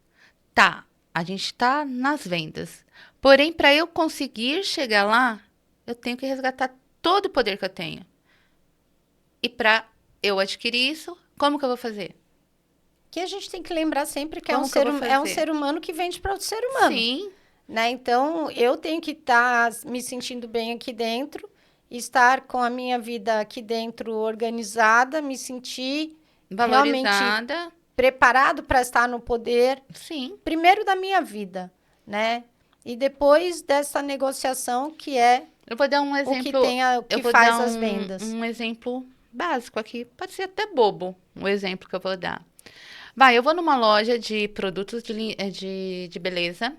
tá, a gente está nas vendas. Porém, para eu conseguir chegar lá, eu tenho que resgatar todo o poder que eu tenho. E para eu adquirir isso, como que eu vou fazer? Que a gente tem que lembrar sempre que Como que eu vou é um fazer? ser humano que vende para outro ser humano. Sim, Né? Então, eu tenho que estar me sentindo bem aqui dentro, estar com a minha vida aqui dentro organizada, me sentir realmente valorizada, preparado para estar no poder, sim. primeiro da minha vida, né? E depois dessa negociação que é Eu vou dar um exemplo, o eu que vou faz dar as vendas. um exemplo básico aqui. Pode ser até bobo, o exemplo que eu vou dar. Vai, eu vou numa loja de produtos de beleza,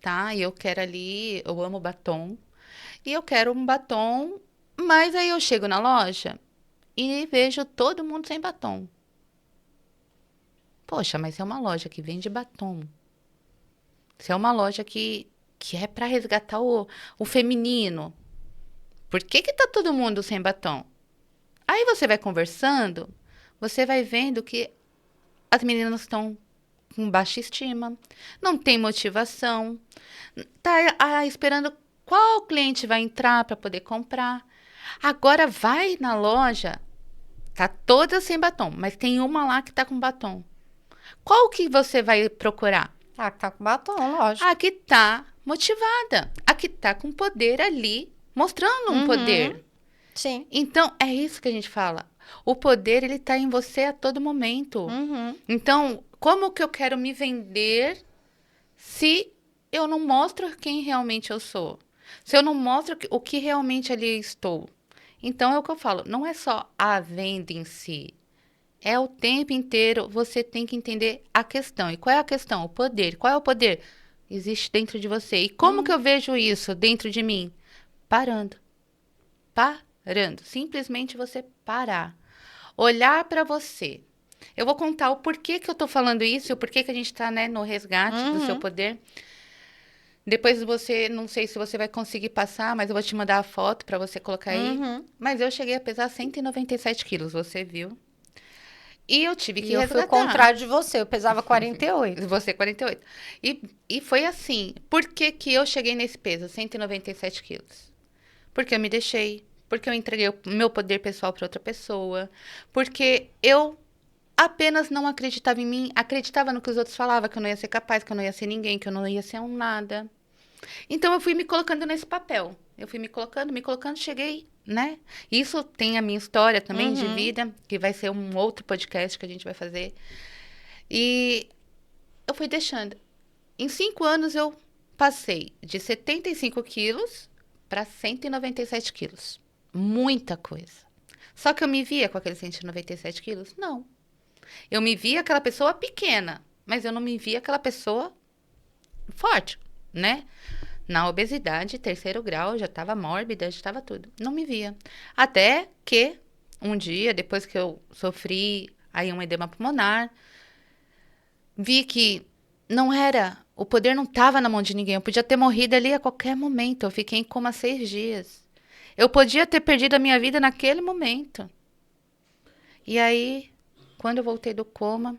tá? E eu quero ali, eu amo batom. E eu quero um batom, mas aí eu chego na loja e vejo todo mundo sem batom. Poxa, mas é uma loja que vende batom. Se é uma loja que é para resgatar o feminino. Por que que tá todo mundo sem batom? Aí você vai conversando, você vai vendo que as meninas estão com baixa estima, não tem motivação, tá esperando qual cliente vai entrar para poder comprar. Agora vai na loja, tá toda sem batom, mas tem uma lá que tá com batom. Qual que você vai procurar? Ah, tá com batom, lógico. A que tá motivada, a que tá com poder ali, mostrando um Uhum, poder. sim. Então, é isso que a gente fala. O poder, ele tá em você a todo momento. Uhum. Então, como que eu quero me vender se eu não mostro quem realmente eu sou. Se eu não mostro o que realmente ali estou. Então é o que eu falo, não é só a venda em si. É o tempo inteiro você tem que entender a questão. E qual é a questão? O poder. Qual é o poder? Existe dentro de você. E como que eu vejo isso dentro de mim? Parando. Parando. Simplesmente você parar. Olhar para você. Eu vou contar o porquê que eu tô falando isso e o porquê que a gente tá, né, no resgate do seu poder. Depois você, não sei se você vai conseguir passar, mas eu vou te mandar a foto para você colocar aí. Mas eu cheguei a pesar 197 quilos, você viu? E eu tive E que eu fui o resgatar. contrário de você, eu pesava 48. Você, 48. E foi assim. Por que que eu cheguei nesse peso, 197 quilos? Porque eu me deixei. Porque eu entreguei o meu poder pessoal para outra pessoa. Porque eu apenas não acreditava em mim. Acreditava no que os outros falavam, que eu não ia ser capaz, que eu não ia ser ninguém, que eu não ia ser um nada. Então eu fui me colocando nesse papel. Eu fui me colocando, cheguei, né? Isso tem a minha história também de vida, que vai ser um outro podcast que a gente vai fazer. E eu fui deixando. Em 5 anos eu passei de 75 quilos para 197 quilos. Muita coisa. Só que eu me via com aqueles 197 quilos? Não. Eu me via aquela pessoa pequena, mas eu não me via aquela pessoa forte, né? Na obesidade, 3º grau, já estava mórbida, já estava tudo. Não me via. Até que um dia, depois que eu sofri aí um edema pulmonar, vi que não era, o poder não estava na mão de ninguém. Eu podia ter morrido ali a qualquer momento. Eu fiquei em coma 6 dias. Eu podia ter perdido a minha vida naquele momento. E aí, quando eu voltei do coma,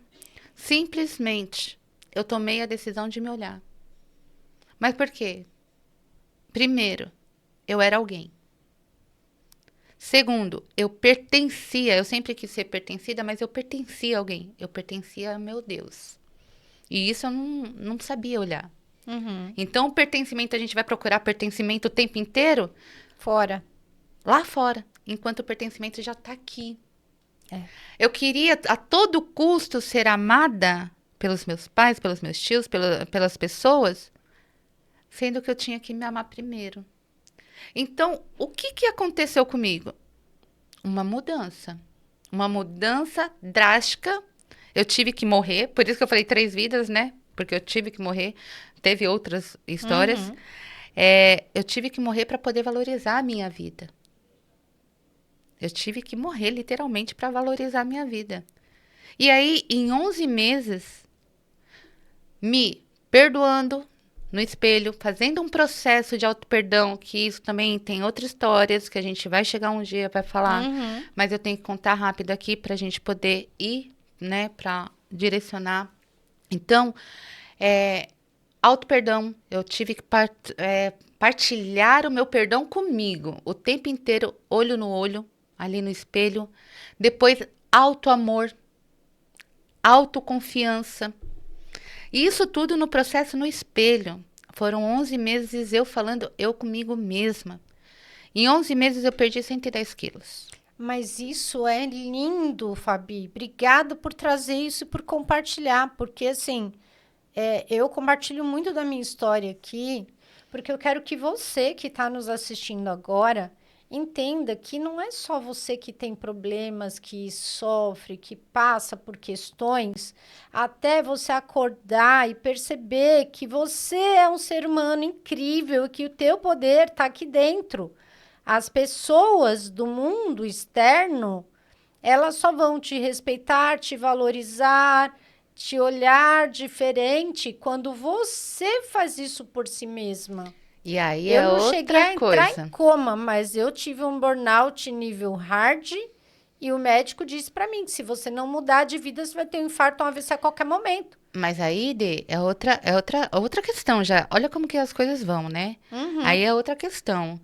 simplesmente eu tomei a decisão de me olhar. Mas por quê? Primeiro, eu era alguém. Segundo, eu pertencia. Eu sempre quis ser pertencida, mas eu pertencia a alguém. Eu pertencia a meu Deus. E isso eu não sabia olhar. Então, o pertencimento, a gente vai procurar pertencimento o tempo inteiro Fora. lá fora, enquanto o pertencimento já está aqui. Eu queria a todo custo ser amada pelos meus pais, pelos meus tios, pelas pessoas, sendo que eu tinha que me amar primeiro. Então, o que aconteceu comigo? Uma mudança. Uma mudança drástica. Eu tive que morrer, por isso que eu falei 3 vidas, né? Porque eu tive que morrer. Teve outras histórias. Eu tive que morrer para poder valorizar a minha vida. Eu tive que morrer, literalmente, para valorizar a minha vida. E aí, em 11 meses, me perdoando no espelho, fazendo um processo de auto-perdão, que isso também tem outras histórias, que a gente vai chegar um dia, vai falar. Mas eu tenho que contar rápido aqui para a gente poder ir, né, para direcionar. Então, auto-perdão, eu tive que partilhar o meu perdão comigo, o tempo inteiro, olho no olho, ali no espelho. Depois, auto-amor, autoconfiança. E isso tudo no processo no espelho. Foram 11 meses eu falando eu comigo mesma. Em 11 meses eu perdi 110 quilos. Mas isso é lindo, Fabi. Obrigada por trazer isso e por compartilhar. Porque, assim, eu compartilho muito da minha história aqui, porque eu quero que você que está nos assistindo agora entenda que não é só você que tem problemas, que sofre, que passa por questões, até você acordar e perceber que você é um ser humano incrível e que o teu poder está aqui dentro. As pessoas do mundo externo, elas só vão te respeitar, te valorizar, te olhar diferente quando você faz isso por si mesma. E aí Eu é não cheguei a outra entrar em coisa. coma, mas eu tive um burnout nível hard e o médico disse pra mim que se você não mudar de vida, você vai ter um infarto, um AVC a qualquer momento. Mas aí, Dê, é outra questão já. Olha como que as coisas vão, né? Aí é outra questão.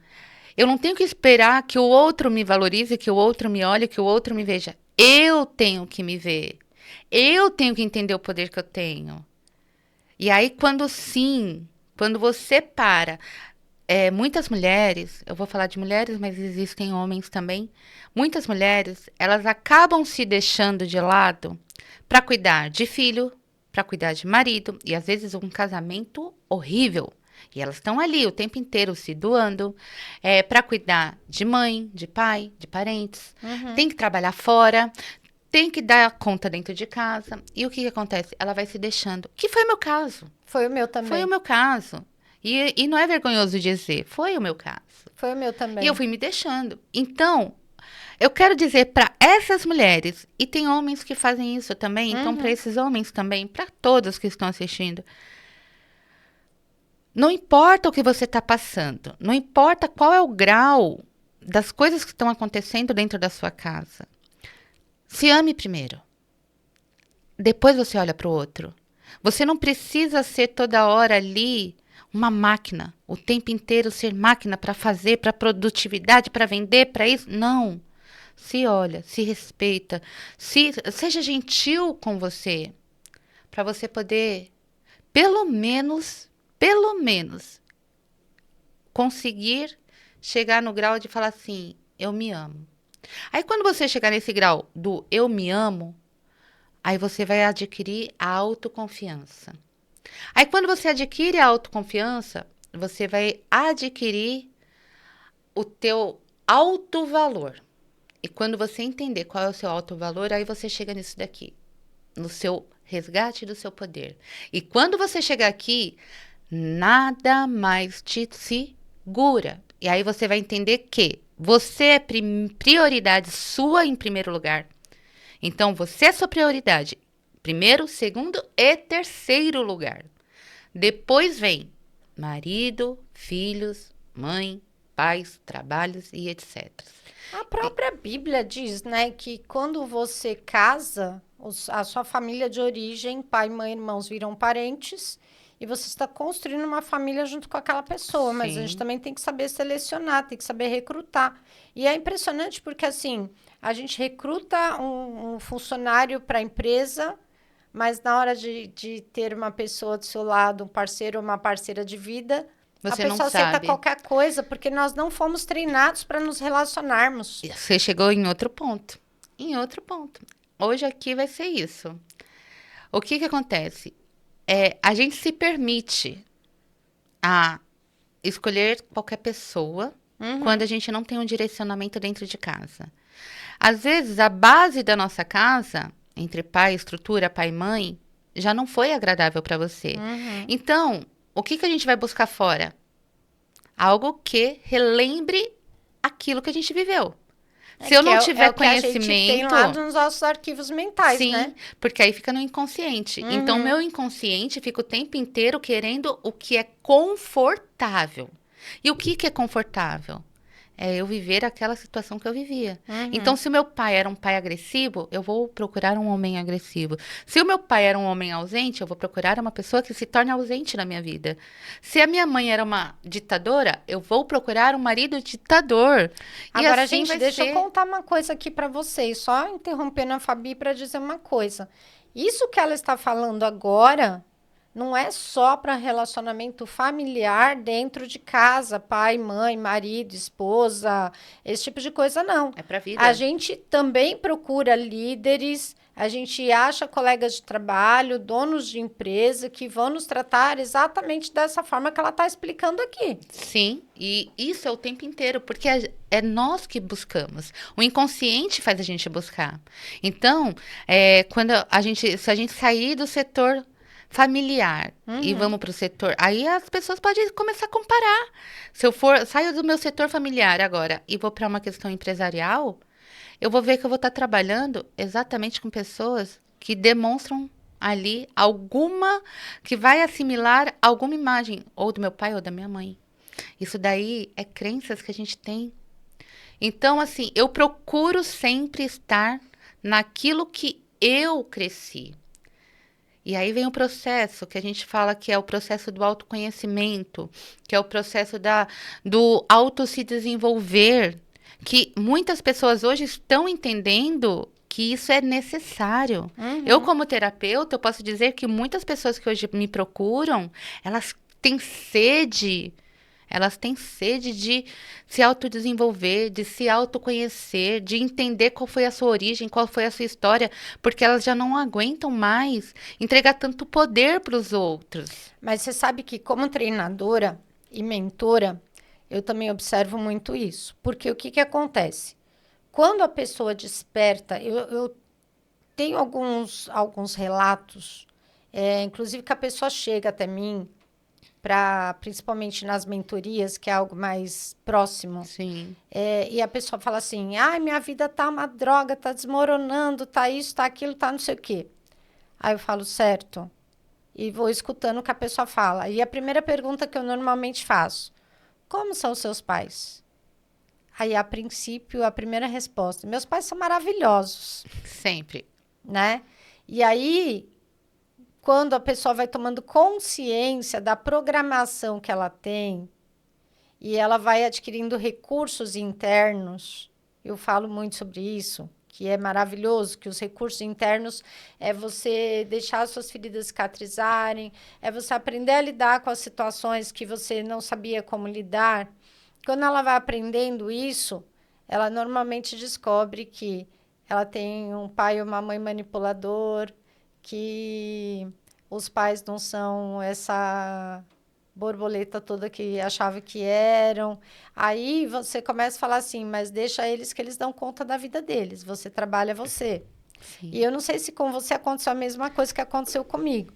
Eu não tenho que esperar que o outro me valorize, que o outro me olhe, que o outro me veja. Eu tenho que me ver. Eu tenho que entender o poder que eu tenho. E aí, quando você para, muitas mulheres, eu vou falar de mulheres, mas existem homens também. Muitas mulheres, elas acabam se deixando de lado para cuidar de filho, para cuidar de marido, e às vezes um casamento horrível. E elas estão ali o tempo inteiro se doando para cuidar de mãe, de pai, de parentes. Tem que trabalhar fora, tem que dar conta dentro de casa. E o que acontece? Ela vai se deixando. Que foi o meu caso. Foi o meu também. Foi o meu caso. E não é vergonhoso dizer, foi o meu caso. Foi o meu também. E eu fui me deixando. Então, eu quero dizer para essas mulheres, e tem homens que fazem isso também, então para esses homens também, para todos que estão assistindo, não importa o que você está passando, não importa qual é o grau das coisas que estão acontecendo dentro da sua casa. Se ame primeiro. Depois você olha para o outro. Você não precisa ser toda hora ali uma máquina, o tempo inteiro ser máquina para fazer, para produtividade, para vender, para isso. Não. Se olha, se respeita, seja gentil com você, para você poder, pelo menos, conseguir chegar no grau de falar assim, eu me amo. Aí quando você chegar nesse grau do eu me amo, aí você vai adquirir a autoconfiança. Aí quando você adquire a autoconfiança, você vai adquirir o teu autovalor. E quando você entender qual é o seu autovalor, aí você chega nisso daqui, no seu resgate do seu poder. E quando você chegar aqui, nada mais te segura. E aí você vai entender que você é prioridade sua em primeiro lugar. Então, você é sua prioridade. Primeiro, segundo e terceiro lugar. Depois vem marido, filhos, mãe, pais, trabalhos e etc. A própria Bíblia diz, né, que quando você casa, a sua família de origem, pai, mãe, irmãos viram parentes, e você está construindo uma família junto com aquela pessoa. Sim. Mas a gente também tem que saber selecionar, tem que saber recrutar. E é impressionante porque, assim, a gente recruta um funcionário para a empresa, mas na hora de ter uma pessoa do seu lado, um parceiro ou uma parceira de vida, você a pessoa aceita qualquer coisa, porque nós não fomos treinados para nos relacionarmos. Você chegou em outro ponto. Em outro ponto. Hoje aqui vai ser isso. O que acontece? A gente se permite a escolher qualquer pessoa quando a gente não tem um direcionamento dentro de casa. Às vezes, a base da nossa casa, entre pai, estrutura, pai e mãe, já não foi agradável para você. Então, o que a gente vai buscar fora? Algo que relembre aquilo que a gente viveu. Se eu não tiver conhecimento... que a gente tem lá nos nossos arquivos mentais, sim, né? Porque aí fica no inconsciente. Então, meu inconsciente fica o tempo inteiro querendo o que é confortável. E o que é confortável? É eu viver aquela situação que eu vivia. Então, se o meu pai era um pai agressivo, eu vou procurar um homem agressivo. Se o meu pai era um homem ausente, eu vou procurar uma pessoa que se torne ausente na minha vida. Se a minha mãe era uma ditadora, eu vou procurar um marido ditador. Agora, assim, gente, deixa eu contar uma coisa aqui para vocês. Só interrompendo a Fabi para dizer uma coisa. Isso que ela está falando agora... não é só para relacionamento familiar dentro de casa, pai, mãe, marido, esposa, esse tipo de coisa, não. É para vida. A gente também procura líderes, a gente acha colegas de trabalho, donos de empresa, que vão nos tratar exatamente dessa forma que ela está explicando aqui. Sim, e isso é o tempo inteiro, porque é nós que buscamos. O inconsciente faz a gente buscar. Então, se a gente sair do setor familiar e vamos para o setor, aí as pessoas podem começar a comparar. Se eu saio do meu setor familiar agora e vou para uma questão empresarial, eu vou ver que eu vou estar trabalhando exatamente com pessoas que demonstram ali que vai assimilar alguma imagem, ou do meu pai ou da minha mãe. Isso daí é crenças que a gente tem. Então, assim, eu procuro sempre estar naquilo que eu cresci. E aí vem o processo, que a gente fala que é o processo do autoconhecimento, que é o processo do auto se desenvolver, que muitas pessoas hoje estão entendendo que isso é necessário. Eu, como terapeuta, eu posso dizer que muitas pessoas que hoje me procuram, elas têm sede Elas têm sede de se autodesenvolver, de se autoconhecer, de entender qual foi a sua origem, qual foi a sua história, porque elas já não aguentam mais entregar tanto poder para os outros. Mas você sabe que, como treinadora e mentora, eu também observo muito isso. Porque o que, que acontece? Quando a pessoa desperta, eu tenho alguns relatos, inclusive que a pessoa chega até mim, principalmente nas mentorias, que é algo mais próximo, Sim, e a pessoa fala assim: ai, minha vida tá uma droga, tá desmoronando, tá isso, tá aquilo, tá não sei o quê. Aí eu falo, certo. E vou escutando o que a pessoa fala. E a primeira pergunta que eu normalmente faço: como são os seus pais? Aí, a princípio, a primeira resposta: meus pais são maravilhosos, sempre. né? E aí, quando a pessoa vai tomando consciência da programação que ela tem e ela vai adquirindo recursos internos, eu falo muito sobre isso, que é maravilhoso, que os recursos internos é você deixar as suas feridas cicatrizarem, é você aprender a lidar com as situações que você não sabia como lidar. Quando ela vai aprendendo isso, ela normalmente descobre que ela tem um pai ou uma mãe manipulador, que os pais não são essa borboleta toda que achava que eram. Aí você começa a falar assim, mas deixa eles que eles dão conta da vida deles. Você trabalha você. Sim. E eu não sei se com você aconteceu a mesma coisa que aconteceu comigo.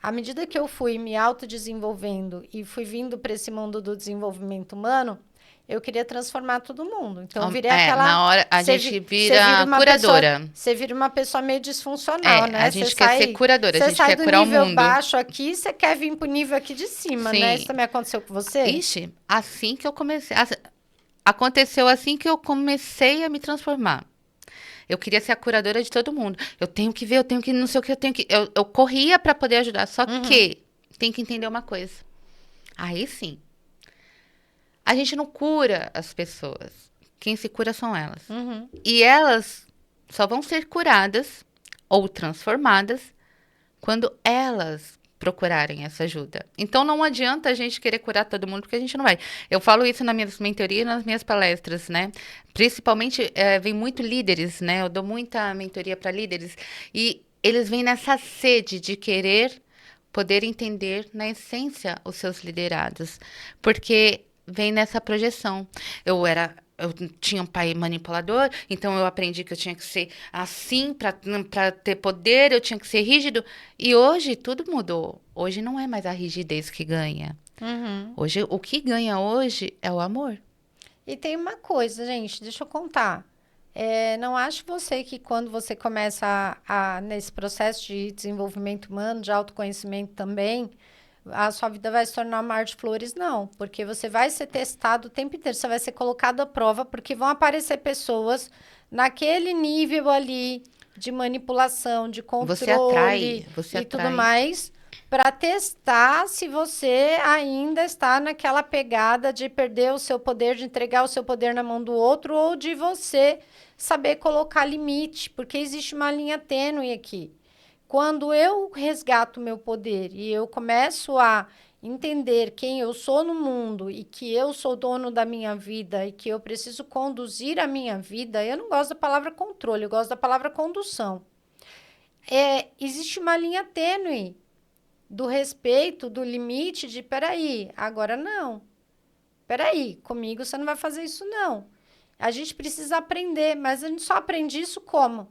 À medida que eu fui me autodesenvolvendo e fui vindo para esse mundo do desenvolvimento humano, eu queria transformar todo mundo. Então, eu virei aquela. Na hora a gente Você vira vira uma pessoa. curadora. Você vira uma pessoa meio disfuncional, A né? gente quer ser curadora, a Você gente sai quer do curar o nível mundo. baixo aqui, você quer vir pro nível aqui de cima, né? Isso Sim. também aconteceu com você? Ixi, assim que eu comecei. Aconteceu assim que eu comecei a me transformar. Eu queria ser a curadora de todo mundo. Eu tenho que ver, eu tenho que não sei o que, eu tenho que. Eu corria para poder ajudar. Só Uhum, que tem que entender uma coisa. Aí sim. A gente não cura as pessoas. Quem se cura são elas. uhum. E elas só vão ser curadas ou transformadas quando elas procurarem essa ajuda. Então não adianta a gente querer curar todo mundo, porque a gente não vai. Eu falo isso nas minhas mentorias e nas minhas palestras, né? Principalmente, vem muito líderes, né? Eu dou muita mentoria para líderes e eles vêm nessa sede de querer poder entender na essência os seus liderados, porque vem nessa projeção. Eu tinha um pai manipulador, então eu aprendi que eu tinha que ser assim para ter poder, eu tinha que ser rígido. E hoje tudo mudou. Hoje não é mais a rigidez que ganha. Uhum. Hoje o que ganha hoje é o amor. E tem uma coisa, gente, deixa eu contar. Não acho você que quando você começa nesse processo de desenvolvimento humano, de autoconhecimento também, a sua vida vai se tornar um mar de flores, não. Porque você vai ser testado o tempo inteiro, você vai ser colocado à prova, porque vão aparecer pessoas naquele nível ali de manipulação, de controle Você e tudo atrai. mais, para testar se você ainda está naquela pegada de perder o seu poder, de entregar o seu poder na mão do outro, ou de você saber colocar limite, porque existe uma linha tênue aqui. Quando eu resgato meu poder e eu começo a entender quem eu sou no mundo e que eu sou dono da minha vida e que eu preciso conduzir a minha vida, eu não gosto da palavra controle, eu gosto da palavra condução. Existe uma linha tênue do respeito, do limite de, peraí, agora não. Peraí, comigo você não vai fazer isso, não. A gente precisa aprender, mas a gente só aprende isso como?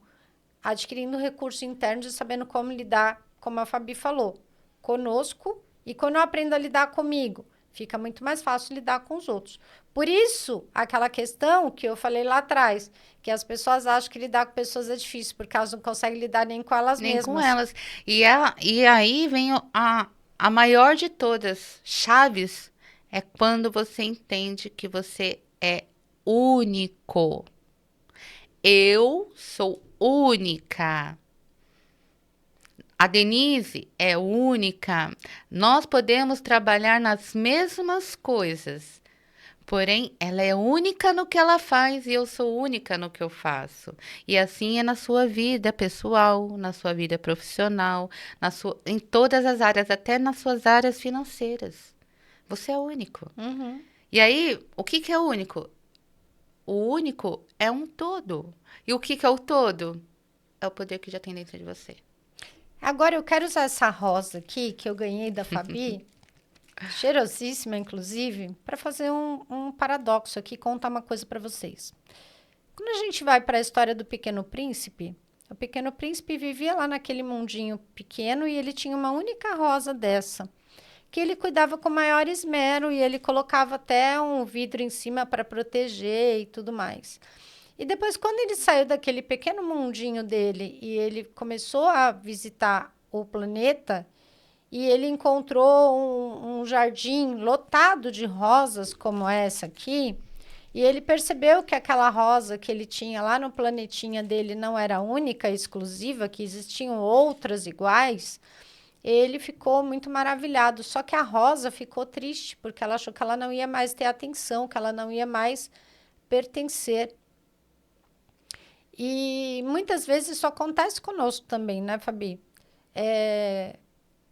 Adquirindo recurso interno e sabendo como lidar, como a Fabi falou, conosco. E quando eu aprendo a lidar comigo, fica muito mais fácil lidar com os outros. Por isso, aquela questão que eu falei lá atrás, que as pessoas acham que lidar com pessoas é difícil, porque elas não conseguem lidar nem com elas Nem com mesmas. elas. E aí vem a maior de todas chaves é quando você entende que você é único. Eu sou única. A Denise é única. Nós podemos trabalhar nas mesmas coisas, porém, ela é única no que ela faz e eu sou única no que eu faço. E assim é na sua vida pessoal, na sua vida profissional, em todas as áreas, até nas suas áreas financeiras. Você é único. Uhum. E aí, o que que é único? O único é um todo. E o que que é o todo? É o poder que já tem dentro de você. Agora eu quero usar essa rosa aqui, que eu ganhei da Fabi, cheirosíssima, inclusive, para fazer um paradoxo aqui, contar uma coisa para vocês. Quando a gente vai para a história do Pequeno Príncipe, o Pequeno Príncipe vivia lá naquele mundinho pequeno e ele tinha uma única rosa dessa, que ele cuidava com maior esmero e ele colocava até um vidro em cima para proteger e tudo mais. E depois, quando ele saiu daquele pequeno mundinho dele e ele começou a visitar o planeta, e ele encontrou um jardim lotado de rosas como essa aqui, e ele percebeu que aquela rosa que ele tinha lá no planetinha dele não era única, exclusiva, que existiam outras iguais. Ele ficou muito maravilhado. Só que a rosa ficou triste, porque ela achou que ela não ia mais ter atenção, que ela não ia mais pertencer. E muitas vezes isso acontece conosco também, né, Fabi?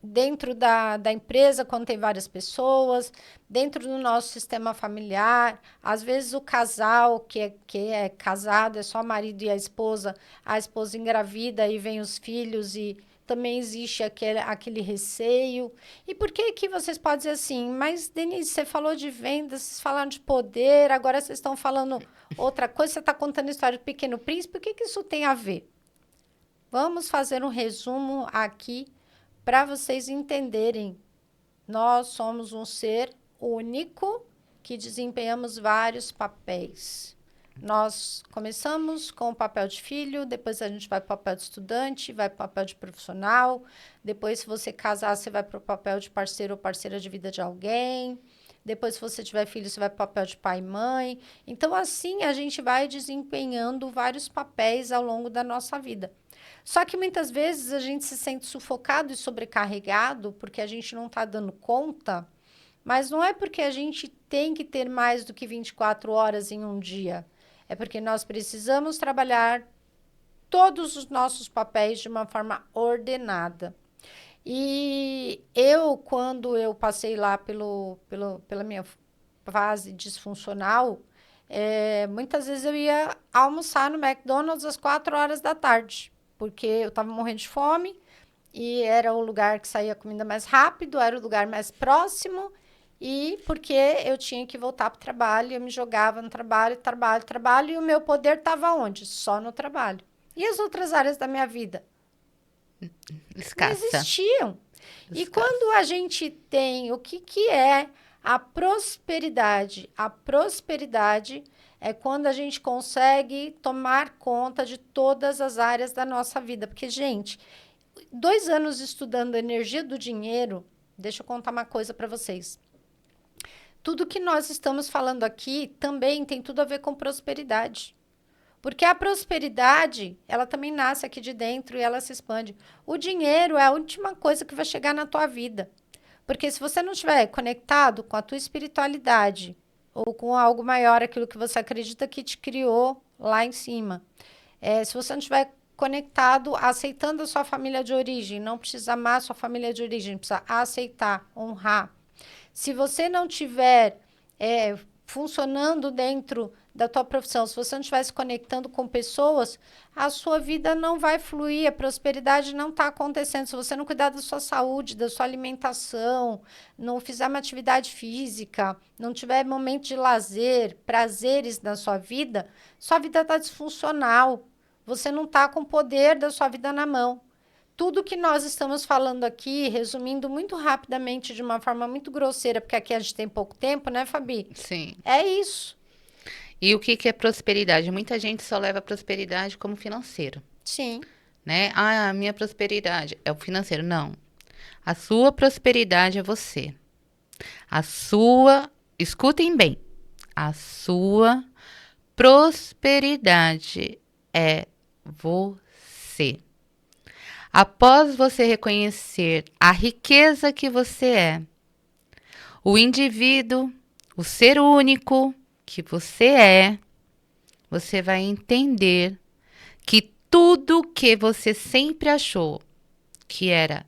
Dentro da empresa, quando tem várias pessoas, dentro do nosso sistema familiar, às vezes o casal que é casado, é só o marido e a esposa engravida e vem os filhos e também existe aquele receio. E por que que vocês podem dizer assim, mas Denise, você falou de vendas, vocês falaram de poder, agora vocês estão falando outra coisa, você está contando a história do Pequeno Príncipe, o que que isso tem a ver? Vamos fazer um resumo aqui para vocês entenderem. Nós somos um ser único que desempenhamos vários papéis. Nós começamos com o papel de filho, depois a gente vai para o papel de estudante, vai para o papel de profissional, depois, se você casar, você vai para o papel de parceiro ou parceira de vida de alguém. Depois, se você tiver filho, você vai para o papel de pai e mãe. Então, assim, a gente vai desempenhando vários papéis ao longo da nossa vida. Só que muitas vezes a gente se sente sufocado e sobrecarregado porque a gente não está dando conta, mas não é porque a gente tem que ter mais do que 24 horas em um dia. É porque nós precisamos trabalhar todos os nossos papéis de uma forma ordenada. E eu, quando eu passei lá pela minha fase disfuncional, muitas vezes eu ia almoçar no McDonald's às 4 horas da tarde, porque eu estava morrendo de fome e era o lugar que saía a comida mais rápido, era o lugar mais próximo e porque eu tinha que voltar para o trabalho, eu me jogava no trabalho, trabalho, trabalho, e o meu poder estava onde? Só no trabalho. E as outras áreas da minha vida? Não Escassa. existiam. E Escassa. quando a gente tem o que é a prosperidade? A prosperidade é quando a gente consegue tomar conta de todas as áreas da nossa vida. Porque, gente, 2 anos estudando a energia do dinheiro, deixa eu contar uma coisa para vocês. Tudo que nós estamos falando aqui também tem tudo a ver com prosperidade. Porque a prosperidade, ela também nasce aqui de dentro e ela se expande. O dinheiro é a última coisa que vai chegar na tua vida. Porque se você não estiver conectado com a tua espiritualidade ou com algo maior, aquilo que você acredita que te criou lá em cima, se você não estiver conectado, aceitando a sua família de origem, não precisa amar a sua família de origem, precisa aceitar, honrar. Se você não tiver funcionando dentro da tua profissão, se você não estiver se conectando com pessoas, a sua vida não vai fluir, a prosperidade não está acontecendo. Se você não cuidar da sua saúde, da sua alimentação, não fizer uma atividade física, não tiver momento de lazer, prazeres na sua vida está disfuncional. Você não está com o poder da sua vida na mão. Tudo que nós estamos falando aqui, resumindo muito rapidamente, de uma forma muito grosseira, porque aqui a gente tem pouco tempo, né, Fabi? Sim. É isso. E o que que é prosperidade? Muita gente só leva a prosperidade como financeiro, Sim. né? Ah, a minha prosperidade é o financeiro. Não. A sua prosperidade é você. A sua, escutem bem, a sua prosperidade é você. Após você reconhecer a riqueza que você é, o indivíduo, o ser único que você vai entender que tudo que você sempre achou que era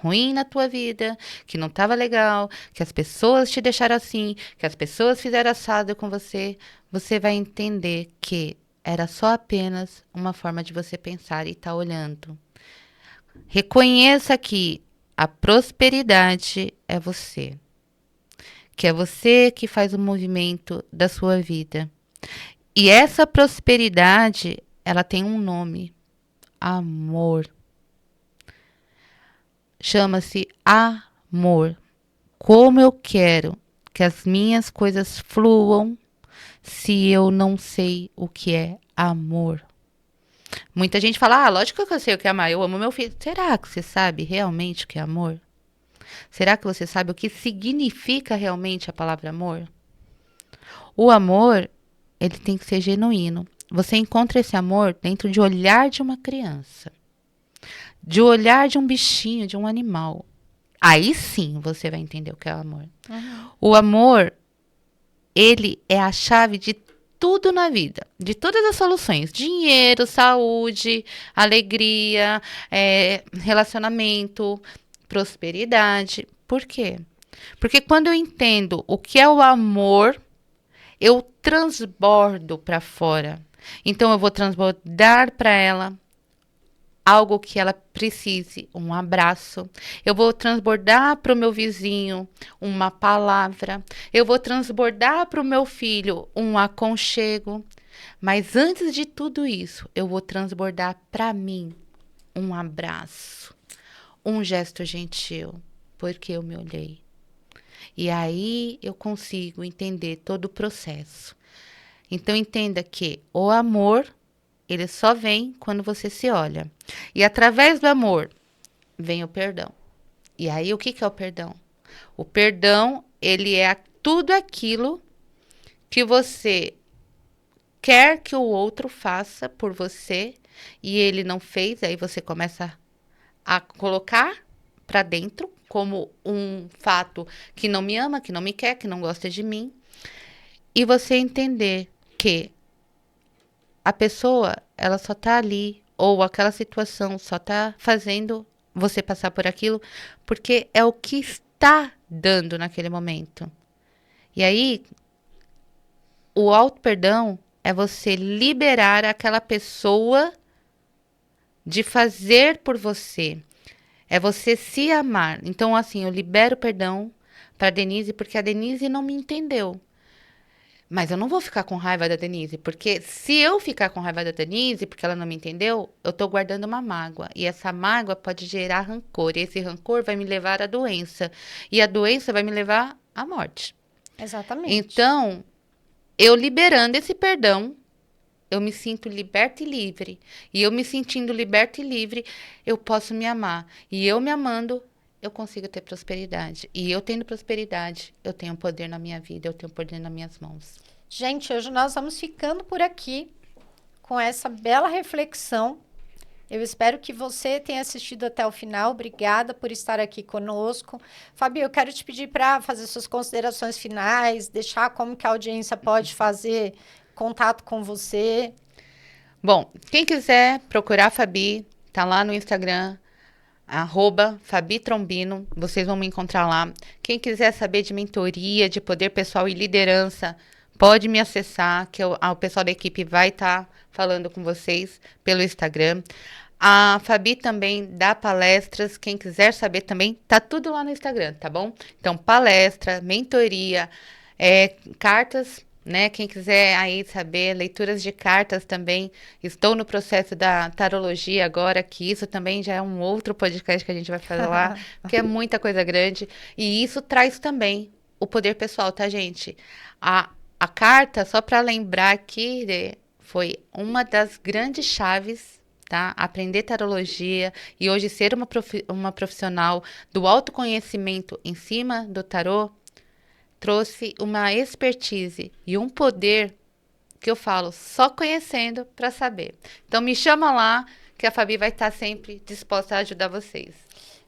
ruim na tua vida, que não estava legal, que as pessoas te deixaram assim, que as pessoas fizeram assado com você, você vai entender que era só apenas uma forma de você pensar e estar olhando. Reconheça que a prosperidade é você, que é você que faz o movimento da sua vida. E essa prosperidade, ela tem um nome: amor. Chama-se amor. Como eu quero que as minhas coisas fluam se eu não sei o que é amor? Muita gente fala, lógico que eu sei o que é amar, eu amo meu filho. Será que você sabe realmente o que é amor? Será que você sabe o que significa realmente a palavra amor? O amor, ele tem que ser genuíno. Você encontra esse amor dentro de olhar de uma criança, de olhar de um bichinho, de um animal. Aí sim você vai entender o que é o amor. O amor, ele é a chave de tudo na vida, de todas as soluções: dinheiro, saúde, alegria, relacionamento, prosperidade. Por quê? Porque quando eu entendo o que é o amor, eu transbordo para fora. Então eu vou transbordar para ela algo que ela precise, um abraço. Eu vou transbordar para o meu vizinho uma palavra. Eu vou transbordar para o meu filho um aconchego. Mas antes de tudo isso, eu vou transbordar para mim um abraço, um gesto gentil, porque eu me olhei. E aí eu consigo entender todo o processo. Então entenda que o amor, ele só vem quando você se olha. E através do amor vem o perdão. E aí o que é o perdão? O perdão, ele é tudo aquilo que você quer que o outro faça por você e ele não fez, aí você começa a colocar para dentro como um fato que não me ama, que não me quer, que não gosta de mim. E você entender que a pessoa, ela só tá ali, ou aquela situação só tá fazendo você passar por aquilo, porque é o que está dando naquele momento. E aí, o auto-perdão é você liberar aquela pessoa de fazer por você. É você se amar. Então, assim, eu libero perdão para Denise, porque a Denise não me entendeu. Mas eu não vou ficar com raiva da Denise, porque se eu ficar com raiva da Denise, porque ela não me entendeu, eu tô guardando uma mágoa. E essa mágoa pode gerar rancor. E esse rancor vai me levar à doença. E a doença vai me levar à morte. Exatamente. Então, eu liberando esse perdão, eu me sinto liberta e livre. E eu me sentindo liberta e livre, eu posso me amar. E eu me amando, eu consigo ter prosperidade. E eu tendo prosperidade, eu tenho poder na minha vida, eu tenho poder nas minhas mãos. Gente, hoje nós vamos ficando por aqui com essa bela reflexão. Eu espero que você tenha assistido até o final. Obrigada por estar aqui conosco. Fabi, eu quero te pedir para fazer suas considerações finais, deixar como que a audiência pode fazer contato com você. Bom, quem quiser procurar a Fabi, tá lá no Instagram, @FabiTrombino, vocês vão me encontrar lá. Quem quiser saber de mentoria, de poder pessoal e liderança, pode me acessar, que o pessoal da equipe vai estar falando com vocês pelo Instagram. A Fabi também dá palestras, quem quiser saber também, tá tudo lá no Instagram, tá bom? Então, palestra, mentoria, cartas, né? Quem quiser aí saber, leituras de cartas também. Estou no processo da tarologia agora, que isso também já é um outro podcast que a gente vai fazer lá, porque é muita coisa grande. E isso traz também o poder pessoal, tá, gente? A carta, só para lembrar aqui, foi uma das grandes chaves, tá? Aprender tarologia e hoje ser uma profissional do autoconhecimento em cima do tarô trouxe uma expertise e um poder que eu falo só conhecendo para saber. Então me chama lá que a Fabi vai estar sempre disposta a ajudar vocês.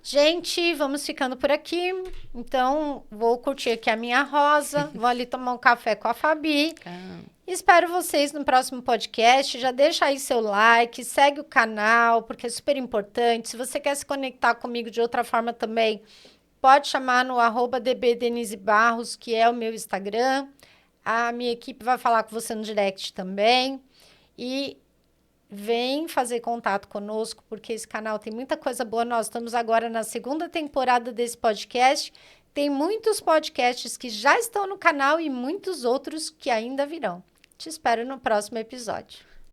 Gente, vamos ficando por aqui. Então, vou curtir aqui a minha rosa. Vou ali tomar um café com a Fabi. Espero vocês no próximo podcast. Já deixa aí seu like, segue o canal, porque é super importante. Se você quer se conectar comigo de outra forma também, pode chamar no @dbdenisebarros, que é o meu Instagram. A minha equipe vai falar com você no direct também. E vem fazer contato conosco, porque esse canal tem muita coisa boa. Nós estamos agora na 2ª temporada desse podcast. Tem muitos podcasts que já estão no canal e muitos outros que ainda virão. Te espero no próximo episódio.